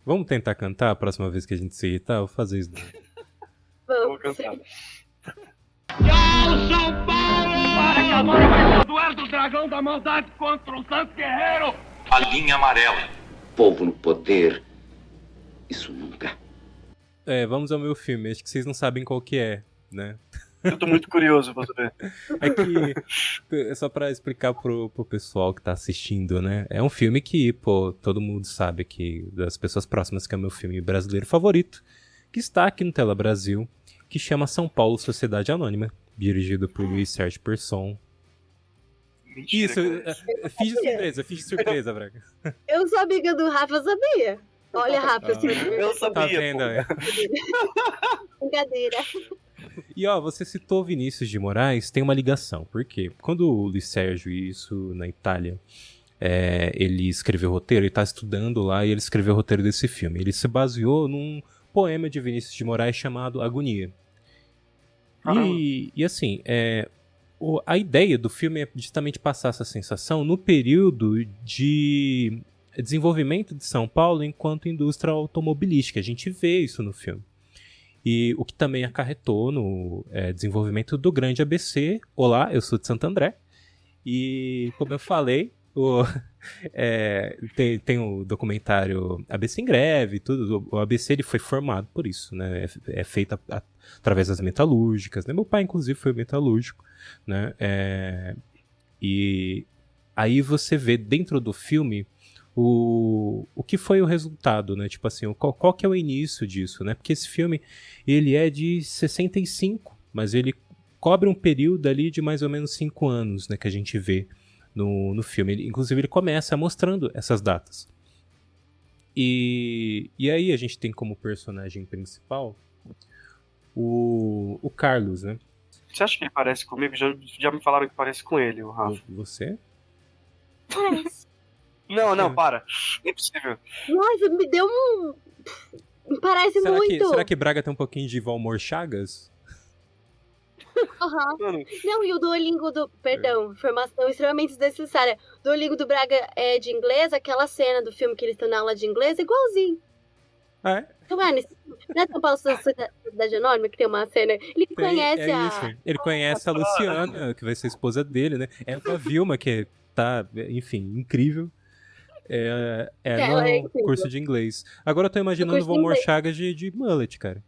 Vamos tentar cantar a próxima vez que a gente se irritar? Eu vou fazer isso. Vou cantar. Tchau, São Paulo! Para que agora vai Eduardo o Dragão da Maldade contra o Santos Guerreiro! A linha amarela. Povo no poder. Isso nunca. Vamos ao meu filme. Acho que vocês não sabem qual que é, né? Eu tô muito curioso pra saber. É que, só pra explicar pro pessoal que tá assistindo, né? É um filme que, pô, todo mundo sabe que das pessoas próximas que é o meu filme brasileiro favorito, que está aqui no Tela Brasil, que chama São Paulo Sociedade Anônima, dirigido por Luiz Sérgio Persson. Mentira, Finge surpresa, Braga. Eu sou amiga do Rafa, sabia? Olha, Rafa, eu sabia. Tá vendo, Brincadeira. E você citou Vinícius de Moraes, tem uma ligação. Por quê? Quando o Luiz Sérgio, isso na Itália, ele escreveu o roteiro, ele tá estudando lá e ele escreveu o roteiro desse filme. Ele se baseou num poema de Vinícius de Moraes chamado Agonia. E assim, A ideia do filme é justamente passar essa sensação no período de desenvolvimento de São Paulo enquanto indústria automobilística. A gente vê isso no filme. E o que também acarretou no desenvolvimento do grande ABC. Olá, eu sou de Santo André. E, como eu falei, tem o documentário ABC em Greve, tudo. O ABC ele foi formado por isso, né? É feito através das metalúrgicas, né? Meu pai, inclusive, foi metalúrgico, né? E aí você vê dentro do filme o que foi o resultado, né? Tipo assim, qual que é o início disso, né? Porque esse filme, ele é de 65, mas ele cobre um período ali de mais ou menos 5 anos, né? Que a gente vê no filme. Inclusive, ele começa mostrando essas datas. E aí a gente tem como personagem principal o Carlos, né? Você acha que ele parece comigo? Já me falaram que parece com ele, o Rafa. Você? Parece. Não, para. É impossível. Nossa, me deu um... Parece muito. Será que Braga tem um pouquinho de Valmor Chagas? Aham. Mano, Não, e o Duolingo do... Perdão, informação extremamente desnecessária. Duolingo do Braga é de inglês, aquela cena do filme que eles estão na aula de inglês é igualzinho. Ah, é? Então, mano, não é São Paulo Cidade Enorme que tem uma cena... Ele conhece isso. Ele conhece a Luciana, que vai ser a esposa dele, né? É a Vilma, que tá, enfim, incrível. Ela é No incrível. curso de inglês. Agora eu tô imaginando o curso de Valmor inglês. Chagas de mullet, cara.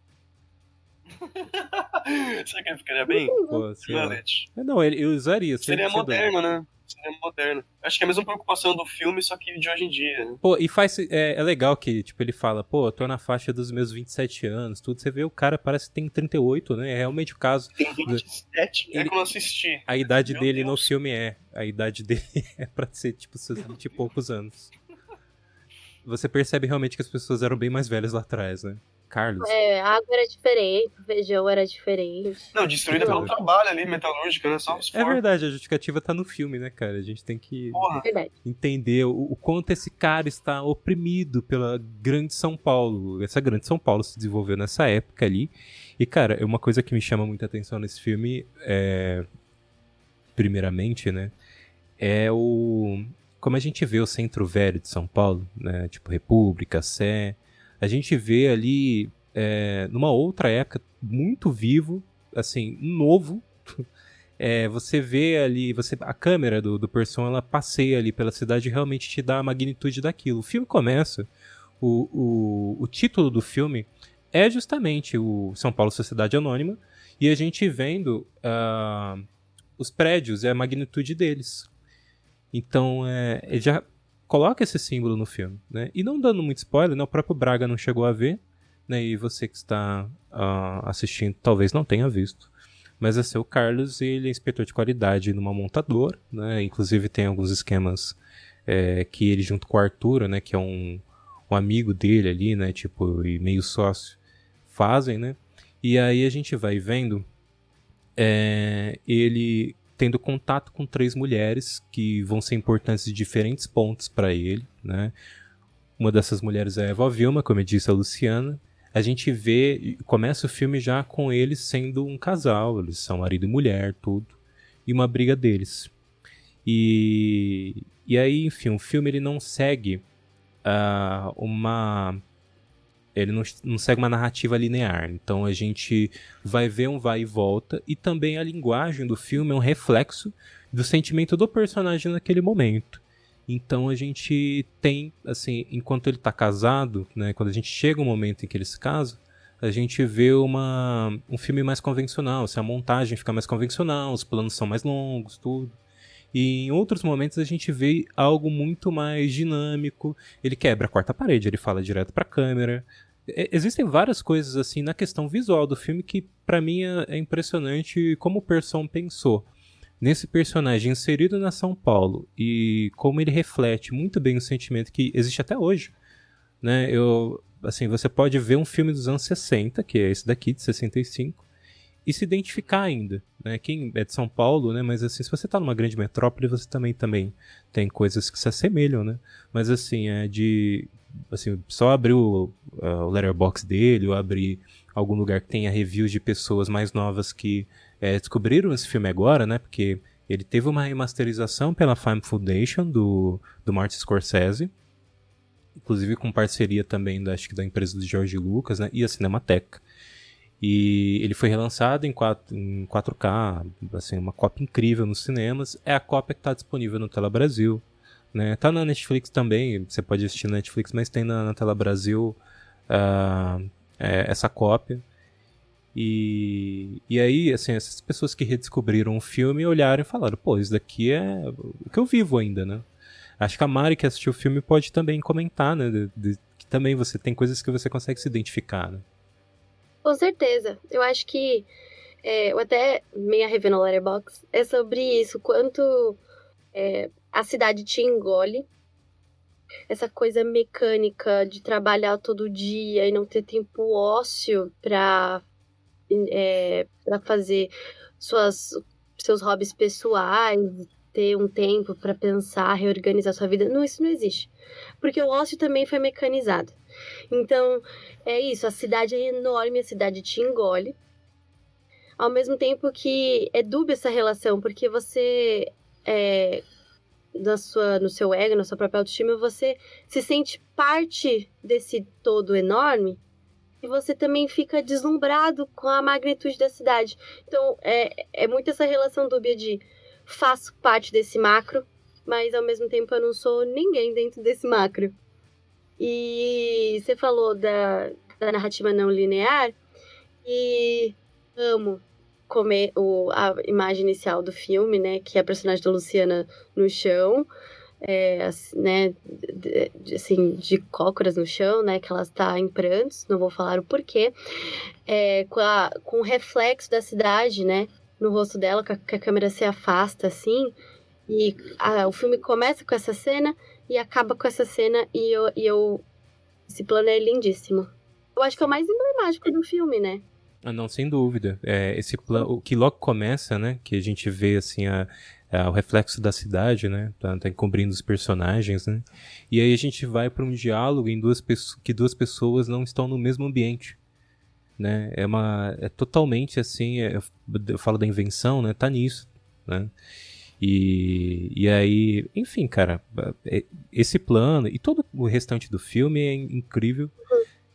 será que ele ficaria bem? Pô, sei lá. Mullet. Não, ele usaria. Seria sendo- moderno, né? Seria moderno. Acho que é a mesma preocupação do filme, só que de hoje em dia, né? Pô, e é legal que, tipo, ele fala, pô, eu tô na faixa dos meus 27 anos, tudo. Você vê o cara parece que tem 38, né? É realmente o caso. Tem 27, é Ele- como eu assisti. A idade Meu dele Deus. no filme A idade dele é pra ser, tipo, seus 20 e poucos anos. Você percebe realmente que as pessoas eram bem mais velhas lá atrás, né? Carlos. A água era diferente, o feijão era diferente. Não, destruída pelo trabalho ali, metalúrgica, né? Só os É verdade, a justificativa tá no filme, né, cara? A gente tem que Porra. Verdade. entender o quanto esse cara está oprimido pela grande São Paulo. Essa grande São Paulo se desenvolveu nessa época ali. E, cara, é uma coisa que me chama muita atenção nesse filme, primeiramente, né, como a gente vê o centro velho de São Paulo, né, tipo República, Sé, a gente vê ali, numa outra época, muito vivo, assim, novo. Você vê ali, a câmera do Person, ela passeia ali pela cidade e realmente te dá a magnitude daquilo. O filme começa, o título do filme é justamente o São Paulo Sociedade Anônima, e a gente vendo os prédios e a magnitude deles. Então, ele já coloca esse símbolo no filme, né? E não dando muito spoiler, né? O próprio Braga não chegou a ver, né? E você que está assistindo talvez não tenha visto. Mas assim, o Carlos, ele é inspetor de qualidade numa montadora, né? Inclusive tem alguns esquemas que ele junto com o Arthur, né? Que é um amigo dele ali, né? Tipo, e meio sócio, fazem, né? E aí a gente vai vendo ele tendo contato com 3 mulheres que vão ser importantes em diferentes pontos para ele, né? Uma dessas mulheres é a Eva Vilma, como eu disse, a Luciana. A gente começa o filme já com eles sendo um casal, eles são marido e mulher, tudo, e uma briga deles. E aí, enfim, o filme ele não segue ele não segue uma narrativa linear, então a gente vai ver um vai e volta, e também a linguagem do filme é um reflexo do sentimento do personagem naquele momento. Então a gente tem, assim, enquanto ele tá casado, né, quando a gente chega um momento em que ele se casa, a gente vê um filme mais convencional, assim, a montagem fica mais convencional, os planos são mais longos, tudo. E em outros momentos a gente vê algo muito mais dinâmico, ele quebra a quarta parede, ele fala direto pra câmera. Existem várias coisas assim na questão visual do filme que pra mim é impressionante como o Person pensou nesse personagem inserido na São Paulo e como ele reflete muito bem o sentimento que existe até hoje, né? Assim, você pode ver um filme dos anos 60, que é esse daqui, de 65, e se identificar ainda, né? Quem é de São Paulo, né? Mas assim, se você tá numa grande metrópole, você também tem coisas que se assemelham, né? Mas assim, assim, só abrir o Letterboxd dele, ou abrir algum lugar que tenha reviews de pessoas mais novas que descobriram esse filme agora, né? Porque ele teve uma remasterização pela Fime Foundation do Martin Scorsese, inclusive com parceria também acho que da empresa do George Lucas, né? E a Cinemateca. E ele foi relançado em 4K, assim, uma cópia incrível nos cinemas. É a cópia que está disponível no Tela Brasil, né? Tá na Netflix também, você pode assistir na Netflix, mas tem na Tela Brasil essa cópia. E aí, assim, essas pessoas que redescobriram o filme olharam e falaram, pô, isso daqui é o que eu vivo ainda, né? Acho que a Mari que assistiu o filme pode também comentar, né? Que também você tem coisas que você consegue se identificar, né? Com certeza. Eu acho que eu até meio revendo no Letterboxd é sobre isso, quanto a cidade te engole. Essa coisa mecânica de trabalhar todo dia e não ter tempo ósseo para fazer seus hobbies pessoais, ter um tempo para pensar, reorganizar sua vida. Não, isso não existe. Porque o ócio também foi mecanizado. Então, é isso. A cidade é enorme, a cidade te engole. Ao mesmo tempo que é dúbia essa relação, porque você, no seu ego, na sua própria autoestima, você se sente parte desse todo enorme e você também fica deslumbrado com a magnitude da cidade. Então, é muito essa relação dúbia de faço parte desse macro, mas ao mesmo tempo eu não sou ninguém dentro desse macro. E você falou da narrativa não linear, e amo comer a imagem inicial do filme, né, que é a personagem da Luciana no chão, né, assim, de cócoras no chão, né, que ela está em prantos, não vou falar o porquê, com o reflexo da cidade, né, no rosto dela, que a câmera se afasta, assim, e o filme começa com essa cena e acaba com essa cena, e esse plano é lindíssimo. Eu acho que é o mais emblemático do filme, né? Ah, não, sem dúvida. Esse plano, o que logo começa, né, que a gente vê, assim, o reflexo da cidade, né, tá encobrindo os personagens, né, e aí a gente vai para um diálogo em que duas pessoas não estão no mesmo ambiente, né, é totalmente, assim, eu falo da invenção, né, tá nisso, né, e aí, enfim, cara, esse plano e todo o restante do filme é incrível.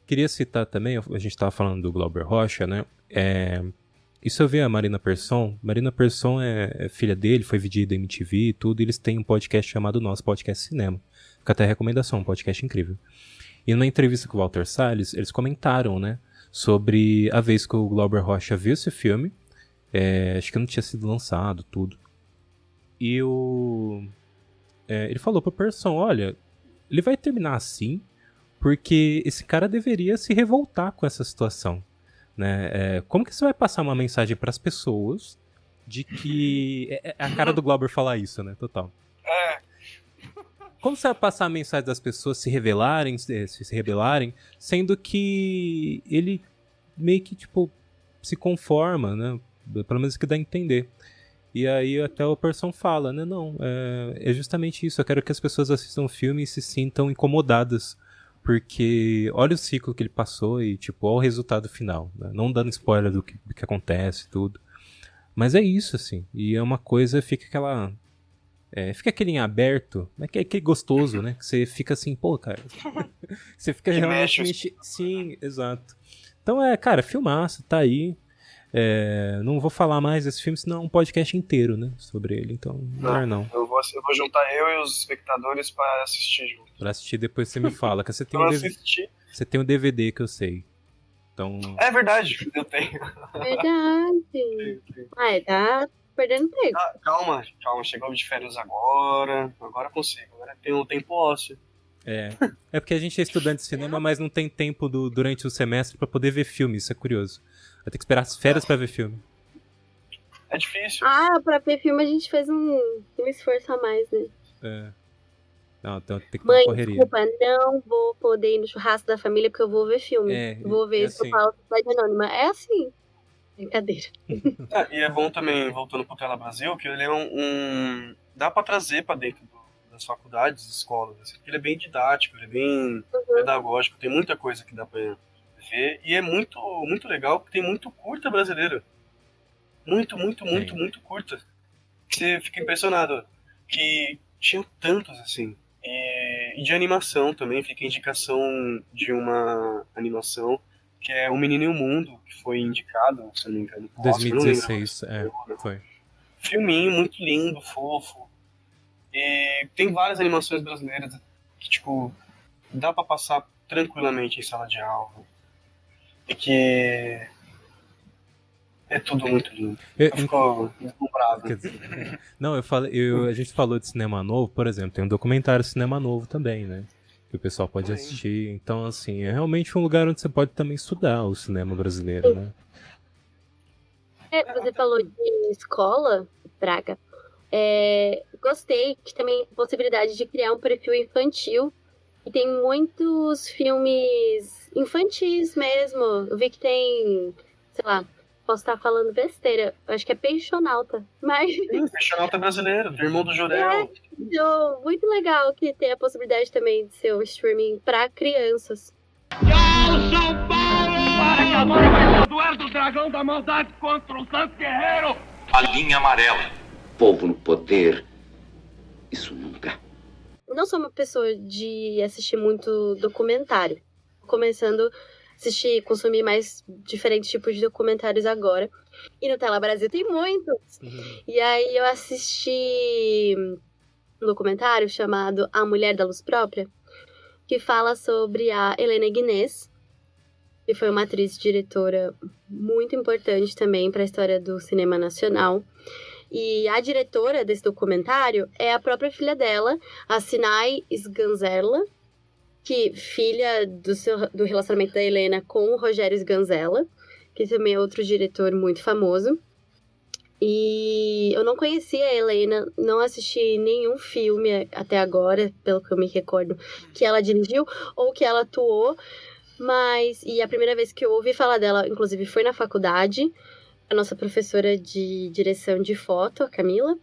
Queria citar também, a gente estava falando do Glauber Rocha, né? Isso eu vi a Marina Persson. Marina Persson é filha dele, foi VJ da MTV e tudo, e eles têm um podcast chamado Nosso Podcast Cinema. Fica até a recomendação, um podcast incrível. E na entrevista com o Walter Salles, eles comentaram, né? Sobre a vez que o Glauber Rocha viu esse filme. Acho que não tinha sido lançado, tudo. E ele falou pro Persson, olha, ele vai terminar assim, porque esse cara deveria se revoltar com essa situação, né? Como que você vai passar uma mensagem para as pessoas de que... É a cara do Glauber falar isso, né? Total. Como você vai passar a mensagem das pessoas se rebelarem, sendo que ele meio que, tipo, se conforma, né? Pelo menos que dá a entender. E aí até o Persson fala, né? Não, é justamente isso. Eu quero que as pessoas assistam o filme e se sintam incomodadas. Porque olha o ciclo que ele passou e, tipo, olha o resultado final, né? Não dando spoiler do que acontece e tudo. Mas é isso, assim. E é uma coisa, fica aquela... fica aquele em aberto, né? Que é aquele gostoso, né? Que você fica assim, pô, cara... você fica realmente... Sim, exato. Então cara, filmaço, tá aí. Não vou falar mais desse filme, senão é um podcast inteiro, né? Sobre ele, então não. Eu vou juntar eu e os espectadores pra assistir junto. Pra assistir, depois você me fala. Que você tem você tem um DVD que eu sei. Então... É verdade, eu tenho. Verdade. Tá perdendo tempo. Calma, chegou de férias agora consigo, agora tem um tempo ósseo. É porque a gente é estudante de cinema, mas não tem tempo durante o semestre pra poder ver filme, isso é curioso. Vai ter que esperar as férias pra ver filme. É difícil. Pra ver filme a gente fez um esforço a mais, né? Não, então tem que Mãe, correria. desculpa, não vou poder ir no churrasco da família porque eu vou ver filme. Vou ver assim. São Paulo, Cidade Anônima. É assim. Brincadeira. E é bom também, voltando pro Tela Brasil, que ele é dá pra trazer pra dentro das faculdades, escolas, assim, porque ele é bem didático, ele é bem pedagógico, tem muita coisa que dá pra ver, e é muito, muito legal, porque tem muito curta brasileira. muito, muito, muito, Sim. muito curtas. Você fica impressionado que tinha tantos assim. E de animação também, fica a indicação de uma animação que é O Menino e o Mundo, que foi indicado, se eu não me engano, pro Oscar, não lembro. 2016, foi. Filminho muito lindo, fofo. E tem várias animações brasileiras que, tipo, dá pra passar tranquilamente em sala de aula. E que é tudo muito lindo. Eu fico deslumbrado. Quer dizer, não, a gente falou de cinema novo, por exemplo, tem um documentário cinema novo também, né? Que o pessoal pode assistir. Então, assim, é realmente um lugar onde você pode também estudar o cinema brasileiro, né? Você falou de escola, Braga. Gostei que também a possibilidade de criar um perfil infantil. E tem muitos filmes infantis mesmo. Eu vi que tem, sei lá, posso estar falando besteira. Eu acho que é Peixonauta. Mas Peixonauta brasileiro, do irmão do Jorel. muito legal que tem a possibilidade também de ser um streaming para crianças. Tchau, São Paulo! Para que agora vai ser o duelo do dragão da maldade contra o Santos Guerreiro! A linha amarela. Povo no poder. Isso nunca. Não sou uma pessoa de assistir muito documentário. Começando a assistir, consumir mais diferentes tipos de documentários agora. E no Tela Brasil tem muitos. E aí eu assisti um documentário chamado A Mulher da Luz Própria, que fala sobre a Helena Guinness, que foi uma atriz e diretora muito importante também para a história do cinema nacional. E a diretora desse documentário é a própria filha dela, a Sinai Sganzerla, que filha do relacionamento da Helena com o Rogério Sganzella, que também é outro diretor muito famoso. E eu não conhecia a Helena, não assisti nenhum filme até agora, pelo que eu me recordo, que ela dirigiu ou que ela atuou. E a primeira vez que eu ouvi falar dela, inclusive, foi na faculdade. A nossa professora de direção de foto, a Camila.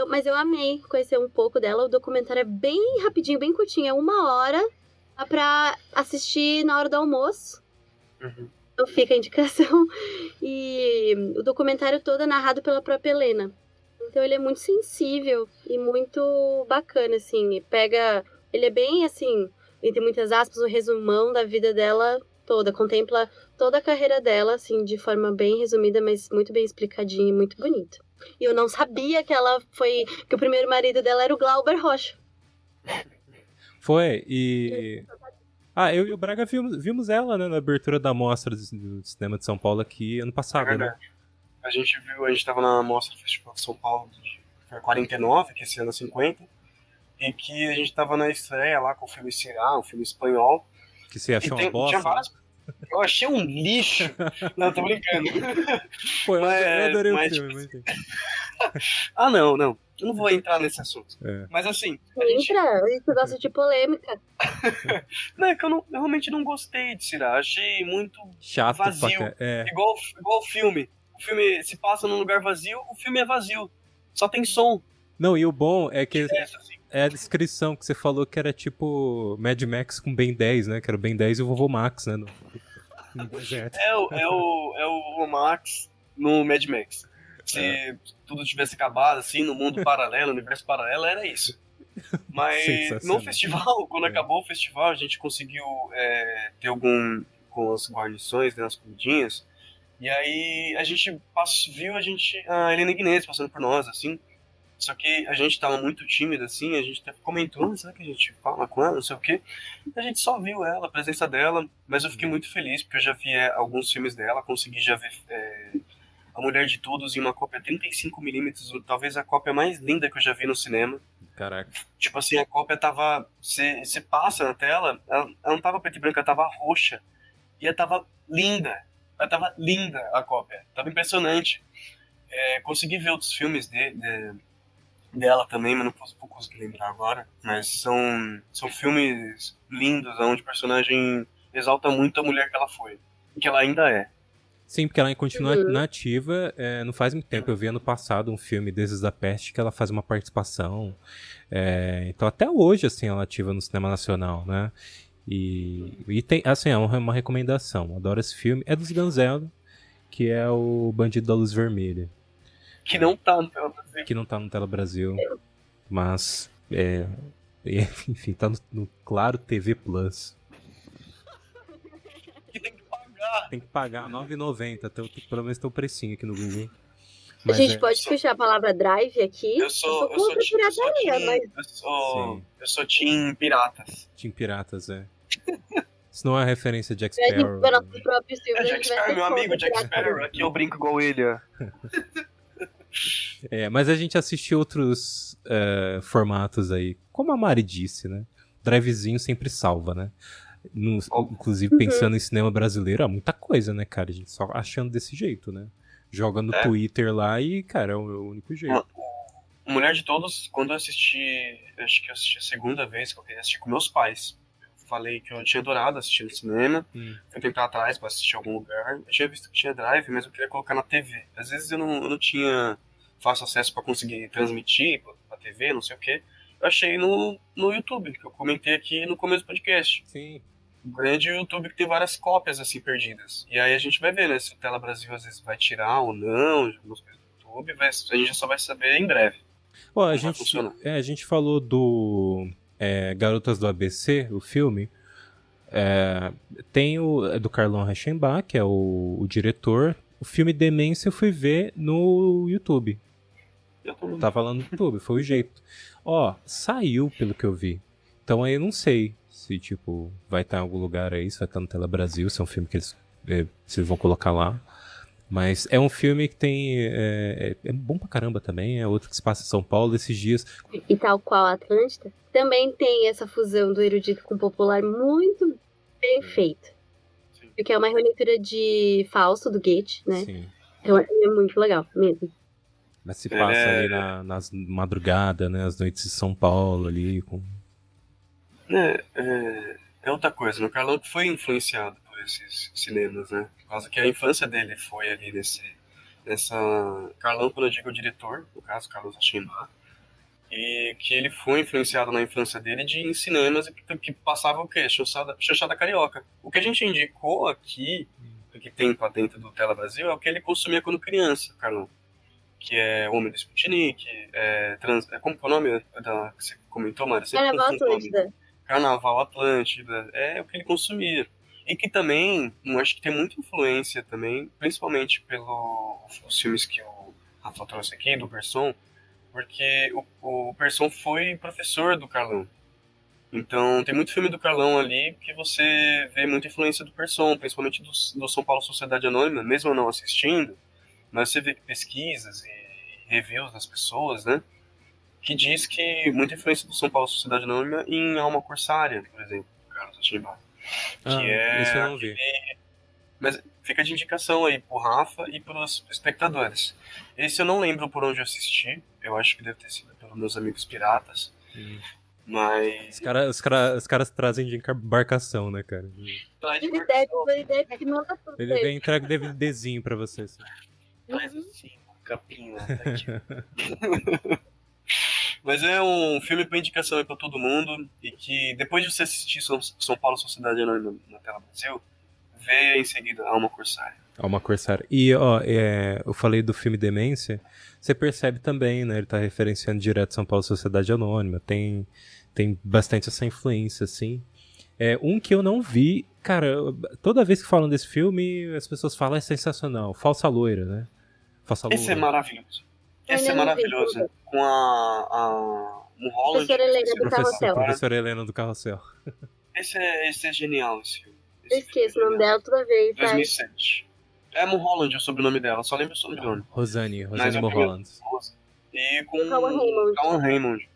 Mas eu amei conhecer um pouco dela. O documentário é bem rapidinho, bem curtinho. É 1 hora. Dá pra assistir na hora do almoço. Então fica a indicação. E o documentário todo é narrado pela própria Helena. Então ele é muito sensível e muito bacana, assim. Ele é bem, assim, entre muitas aspas, um resumão da vida dela toda. Contempla toda a carreira dela, assim, de forma bem resumida, mas muito bem explicadinha e muito bonito. E eu não sabia que o primeiro marido dela era o Glauber Rocha. Foi, e... eu e o Braga vimos ela, né, na abertura da Mostra do Cinema de São Paulo aqui ano passado, né? A gente tava na Mostra do Festival de São Paulo de 49, que esse ano é 50, e que a gente tava na estreia lá com o filme Cirá, um filme espanhol. Que você achou uma bosta? Eu achei um lixo. Não, tô brincando. Pô, eu adorei o filme. Tipo... Não. Eu não vou entrar nesse assunto. Mas assim... Você gosta de polêmica. Não, é que eu realmente não gostei de Cirá. Achei muito chato, vazio. Igual o filme. O filme se passa num lugar vazio, o filme é vazio. Só tem som. Não, e o bom é que... É a descrição que você falou que era tipo Mad Max com Ben 10, né? Que era o Ben 10 e o Vovô Max, né? No deserto. É o Vovô Max no Mad Max. Se tudo tivesse acabado, assim, no mundo paralelo, no universo paralelo, era isso. Mas no festival, quando acabou o festival, a gente conseguiu ter algum... com as guarnições, né, as comidinhas. E aí a gente viu a Helena Guinness passando por nós, assim. Só que a gente tava muito tímido, assim, a gente até comentou, será que a gente fala com ela, não sei o quê. A gente só viu ela, a presença dela, mas eu fiquei muito feliz, porque eu já vi alguns filmes dela, consegui já ver A Mulher de Todos em uma cópia 35mm, talvez a cópia mais linda que eu já vi no cinema. Caraca. Tipo assim, a cópia tava... Você passa na tela, ela não tava preta e branca, ela tava roxa. E ela tava linda. Ela tava linda, a cópia. Tava impressionante. Consegui ver outros filmes dela também, mas não vou conseguir lembrar agora. Mas são filmes lindos, onde o personagem exalta muito a mulher que ela foi. E que ela ainda é. Sim, porque ela continua nativa, não faz muito tempo. Eu vi ano passado um filme desses da Peste que ela faz uma participação. Então até hoje, assim, ela é ativa no cinema nacional, né? E tem, assim, é uma recomendação. Adoro esse filme. É dos Sganzella. que é o Bandido da Luz Vermelha. Que não tá no Tela Brasil. Que não tá no Tela Brasil, mas enfim, tá no Claro TV Plus. Que tem que pagar. Tem que pagar R$ 9,90, pelo menos tem o precinho aqui no Google. A Mas gente pode puxar a palavra drive aqui. Eu sou Team Piratas. Team Piratas, é. Isso não é referência de Jack A gente Sparrow. vai nosso próprio filme, É a Jack gente vai Sparrow, ser meu amigo contra Jack pirataria. Sparrow. Aqui eu brinco igual ele, ó. Mas a gente assistiu outros formatos aí. Como a Mari disse, né? Drivezinho sempre salva, né? Inclusive pensando em cinema brasileiro, há muita coisa, né, cara? A gente só achando desse jeito, né? Joga no Twitter lá e, cara, é o único jeito. Mulher de Todos, quando eu assisti, acho que eu assisti a segunda vez que eu queria assistir com meus pais. Eu falei que eu tinha adorado assistir no cinema, fui tentar atrás pra assistir em algum lugar. Eu tinha visto que tinha drive, mas eu queria colocar na TV. Às vezes eu não tinha fácil acesso pra conseguir transmitir pra TV, não sei o quê. Eu achei no YouTube, que eu comentei aqui no começo do podcast. Sim. O grande YouTube que tem várias cópias assim perdidas. E aí a gente vai ver, né, se o Tela Brasil às vezes vai tirar ou não de algumas coisas do YouTube. A gente só vai saber em breve. A gente falou do Garotas do ABC, o filme. Tem do Carlão Reichenbach, que é o diretor. O filme Demência eu fui ver no YouTube. Tava lá no YouTube, foi o jeito. Saiu pelo que eu vi. Então aí eu não sei se, tipo, vai estar em algum lugar aí, se vai estar no Tela Brasil, se é um filme que eles vão colocar lá. Mas é um filme que tem... É bom pra caramba também, é outro que se passa em São Paulo esses dias. E tal qual a Atlântida, também tem essa fusão do erudito com o popular muito bem feito. Porque é uma releitura de Fausto, do Goethe, né? Sim. Então é muito legal mesmo. Mas se passa ali nas madrugadas, né? As noites de São Paulo ali, com... É outra coisa, o Carlão foi influenciado por esses cinemas, né? Por causa que a infância dele foi ali nessa... Carlão, quando eu digo o diretor, no caso, Carlos Reichenbach, e que ele foi influenciado na infância dele em cinemas que passava o quê? Xoxada Carioca. O que a gente indicou aqui, o que tem pra dentro do Tela Brasil, é o que ele consumia quando criança, Carlão. Que é Homem do Sputnik, como que é o nome que você comentou, Mari? Carnaval Atlântida. Carnaval Atlântida, é o que ele consumia. E que também, acho que tem muita influência também, principalmente pelos filmes que o Rafa trouxe aqui, do Bresson, porque o Bresson foi professor do Carlão. Então tem muito filme do Carlão ali que você vê muita influência do Bresson, principalmente do São Paulo Sociedade Anônima, mesmo eu não assistindo, mas você vê pesquisas e reviews das pessoas, né? Que diz que muita influência do São Paulo Sociedade Anônima em Alma Corsária, por exemplo, Carlos Reichenbach. Isso eu não vi. Mas fica de indicação aí pro Rafa e pros espectadores. Esse eu não lembro por onde eu assisti. Eu acho que deve ter sido pelos meus amigos piratas. Mas... Os caras trazem de embarcação, né, cara? Ele entrega o DVDzinho pra vocês. Mas assim, capinha. Tá aqui. Mas é um filme pra indicação aí pra todo mundo. E que depois de você assistir São Paulo Sociedade Anônima na Tela Brasil, vê em seguida Alma Corsária. Alma Corsária. E, eu falei do filme Demência. Você percebe também, né? Ele tá referenciando direto São Paulo Sociedade Anônima. Tem bastante essa influência, assim. Um que eu não vi... Cara, toda vez que falam desse filme, as pessoas falam, é sensacional. Falsa Loira, né? Falsa Loira. Esse é maravilhoso. Esse é maravilhoso. Com a Mulholland. Professora Helena do Carrossel. Esse é genial, esse filme. Eu esqueço o nome dela toda vez. 2007. É Mulholland o sobrenome dela, só lembro o sobrenome. Rosane Mulholland. E com o Callum Raymond.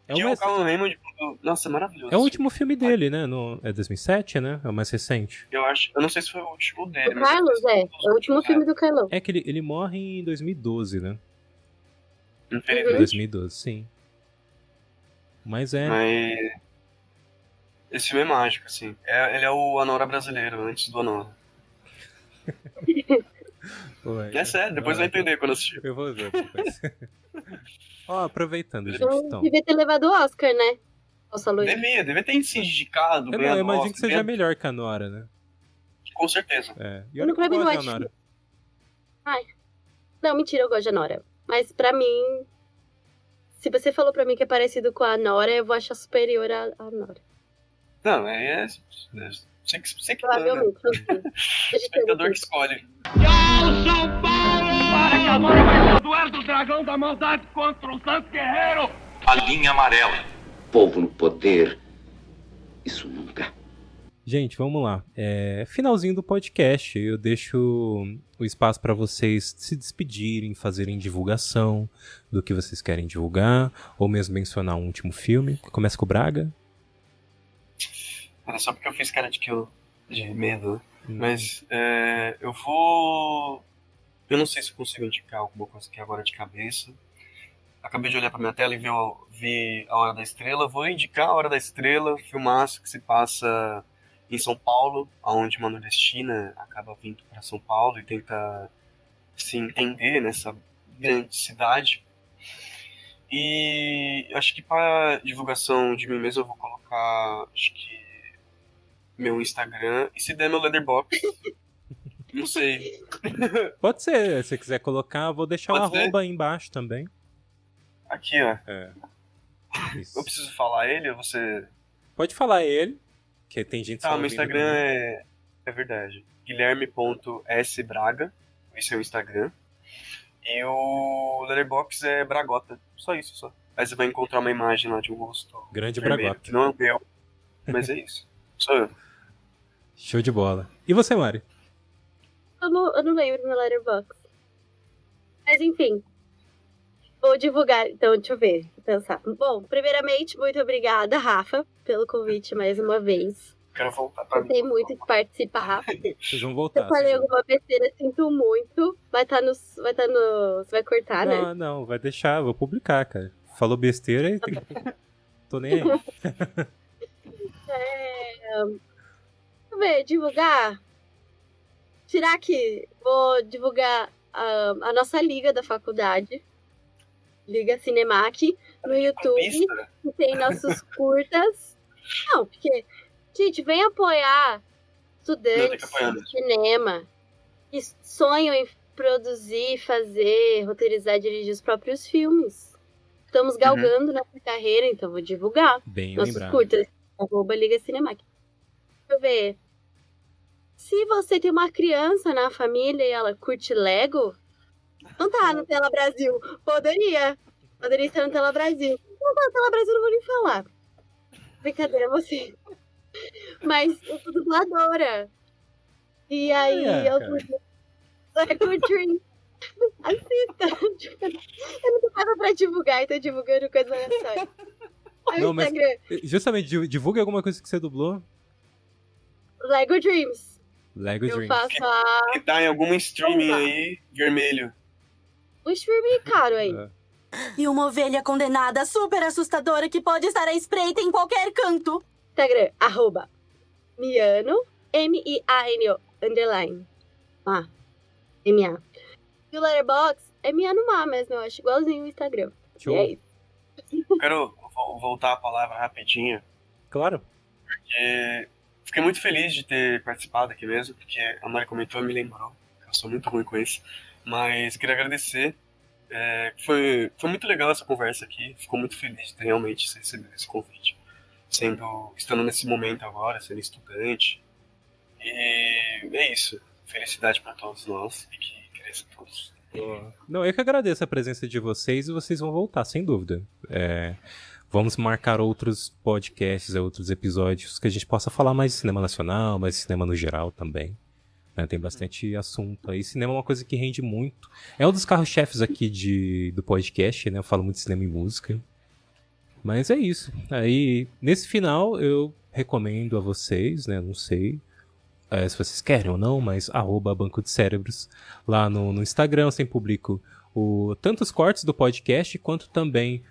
O Callum Raymond, nossa, é maravilhoso. É o último filme dele, né? É 2007, né? É o mais recente. Eu não sei se foi o último dele. O Carlos, é o último filme do Carlão. É que ele morre em 2012, né? Infelizmente. 2012, sim. Mas esse filme é mágico, assim. Ele é o Anora brasileiro, antes do Anora. É sério, depois vai entender quando assistir. Eu vou ver depois. Aproveitando, gente, então. Devia ter levado o Oscar, né? Nossa, devia ter se indicado. Eu imagino que seja melhor que a Nora, né? Com certeza. E olha que eu gosto da Nora. Não, mentira, eu gosto de Anora. Mas pra mim, se você falou pra mim que é parecido com a Anora, eu vou achar superior à Anora. Não, Você que manda. Provavelmente, não sei. Espectador que escolhe. Tchau, São Paulo! Para que agora vai ser o duelo do dragão da maldade contra o Santos Guerreiro! A linha amarela. Povo no poder. Isso nunca. Gente, vamos lá. Finalzinho do podcast. Eu deixo o espaço para vocês se despedirem, fazerem divulgação do que vocês querem divulgar, ou mesmo mencionar um último filme. Começa com o Braga. Era só porque eu fiz cara de medo, né? Mas eu vou... Eu não sei se eu consigo indicar alguma coisa aqui agora de cabeça. Acabei de olhar pra minha tela e vi A Hora da Estrela. Vou indicar A Hora da Estrela, filmaço que se passa em São Paulo, onde uma nordestina acaba vindo para São Paulo e tenta se entender nessa grande cidade. E acho que para divulgação de mim mesmo eu vou colocar, acho que meu Instagram e se der meu Letterboxd. Não sei. Pode ser, se você quiser colocar, eu vou deixar Pode o ser? arroba aí embaixo também. Aqui, ó. Isso. Eu preciso falar ele ou você... Pode falar ele, que tem gente só Meu ouvindo Instagram também. é verdade. Guilherme.sbraga. Esse é o Instagram. E o Letterboxd é Bragota. Só isso, só. Aí você vai encontrar uma imagem lá de um rosto Grande vermelho, Bragota. que não é o meu, mas é isso. Sou eu. Show de bola. E você, Mari? Eu não lembro no Letterboxd. Mas enfim. Vou divulgar. Então, deixa eu ver. Vou pensar. Bom, primeiramente, muito obrigada, Rafa, pelo convite mais uma vez. Quero voltar pra mim. Gostei muito de participar. Vocês vão Se voltar. eu falei alguma besteira, sinto muito. Vai estar no. Você vai cortar, né? Não, vai deixar, vou publicar, cara. Falou besteira e tô nem aí. Deixa eu ver, divulgar. Será que vou divulgar a nossa liga da faculdade? Liga Cinemac no YouTube. Pista? Que tem nossos curtas. Não, porque, gente, vem apoiar Não, tem que estudantes apoiar de mesmo. cinema que sonham em produzir, fazer, roteirizar, dirigir os próprios filmes. Estamos galgando nessa carreira, então vou divulgar Bem nossos lembrado. curtas. @Liga Cinemac. Deixa eu ver. Se você tem uma criança na família e ela curte Lego, não tá no Tela Brasil. Poderia estar no Tela Brasil. Não tá no Tela Brasil, não vou nem falar. Brincadeira, você. Mas eu sou dubladora. E aí, eu curto. Assista. Eu não tenho nada pra divulgar, então divulgando coisas aleatórias. Aí Não, o mas Instagram, justamente, divulgue alguma coisa que você dublou. Lego Dreams. Lego Eu Dreams. faço a... Que tá em algum streaming aí, vermelho. O streaming é caro aí. E uma ovelha condenada super assustadora que pode estar à espreita em qualquer canto. Instagram, @Miano, MIANO, _. MA. E o Letterboxd é Miano Má mesmo, eu acho igualzinho o Instagram. Show. E é isso. Quero voltar a palavra rapidinho, Claro. porque fiquei muito feliz de ter participado aqui mesmo, porque a Mari comentou e me lembrou. Eu sou muito ruim com isso. Mas queria agradecer. Foi muito legal essa conversa aqui. Ficou muito feliz de ter realmente recebido esse convite. Estando nesse momento agora, sendo estudante. E é isso. Felicidade para todos nós e que cresça todos. Não, eu que agradeço a presença de vocês e vocês vão voltar, sem dúvida. Vamos marcar outros podcasts, outros episódios que a gente possa falar mais de cinema nacional, mais de cinema no geral também. Tem bastante assunto aí. Cinema é uma coisa que rende muito. É um dos carros-chefes aqui do podcast, né? Eu falo muito de cinema e música. Mas é isso. Aí, nesse final, eu recomendo a vocês, né? Não sei se vocês querem ou não, mas @Banco de Cérebros. Lá no Instagram eu sempre publico tanto os cortes do podcast, quanto também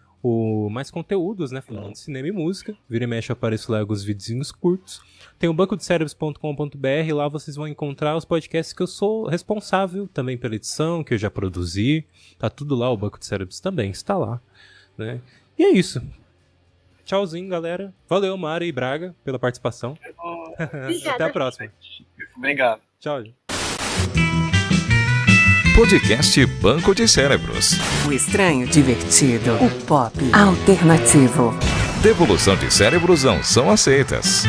mais conteúdos, né? Falando de cinema e música. Vira e mexe, eu apareço lá alguns videozinhos curtos. Tem o bancodecerebros.com.br, lá vocês vão encontrar os podcasts que eu sou responsável também pela edição, que eu já produzi. Tá tudo lá, o Banco de Cérebros também está lá, né? E é isso. Tchauzinho, galera. Valeu, Mari e Braga, pela participação. Até a próxima. Obrigado. Tchau. Podcast Banco de Cérebros. O estranho divertido. O pop alternativo. Devolução de cérebros não são aceitas.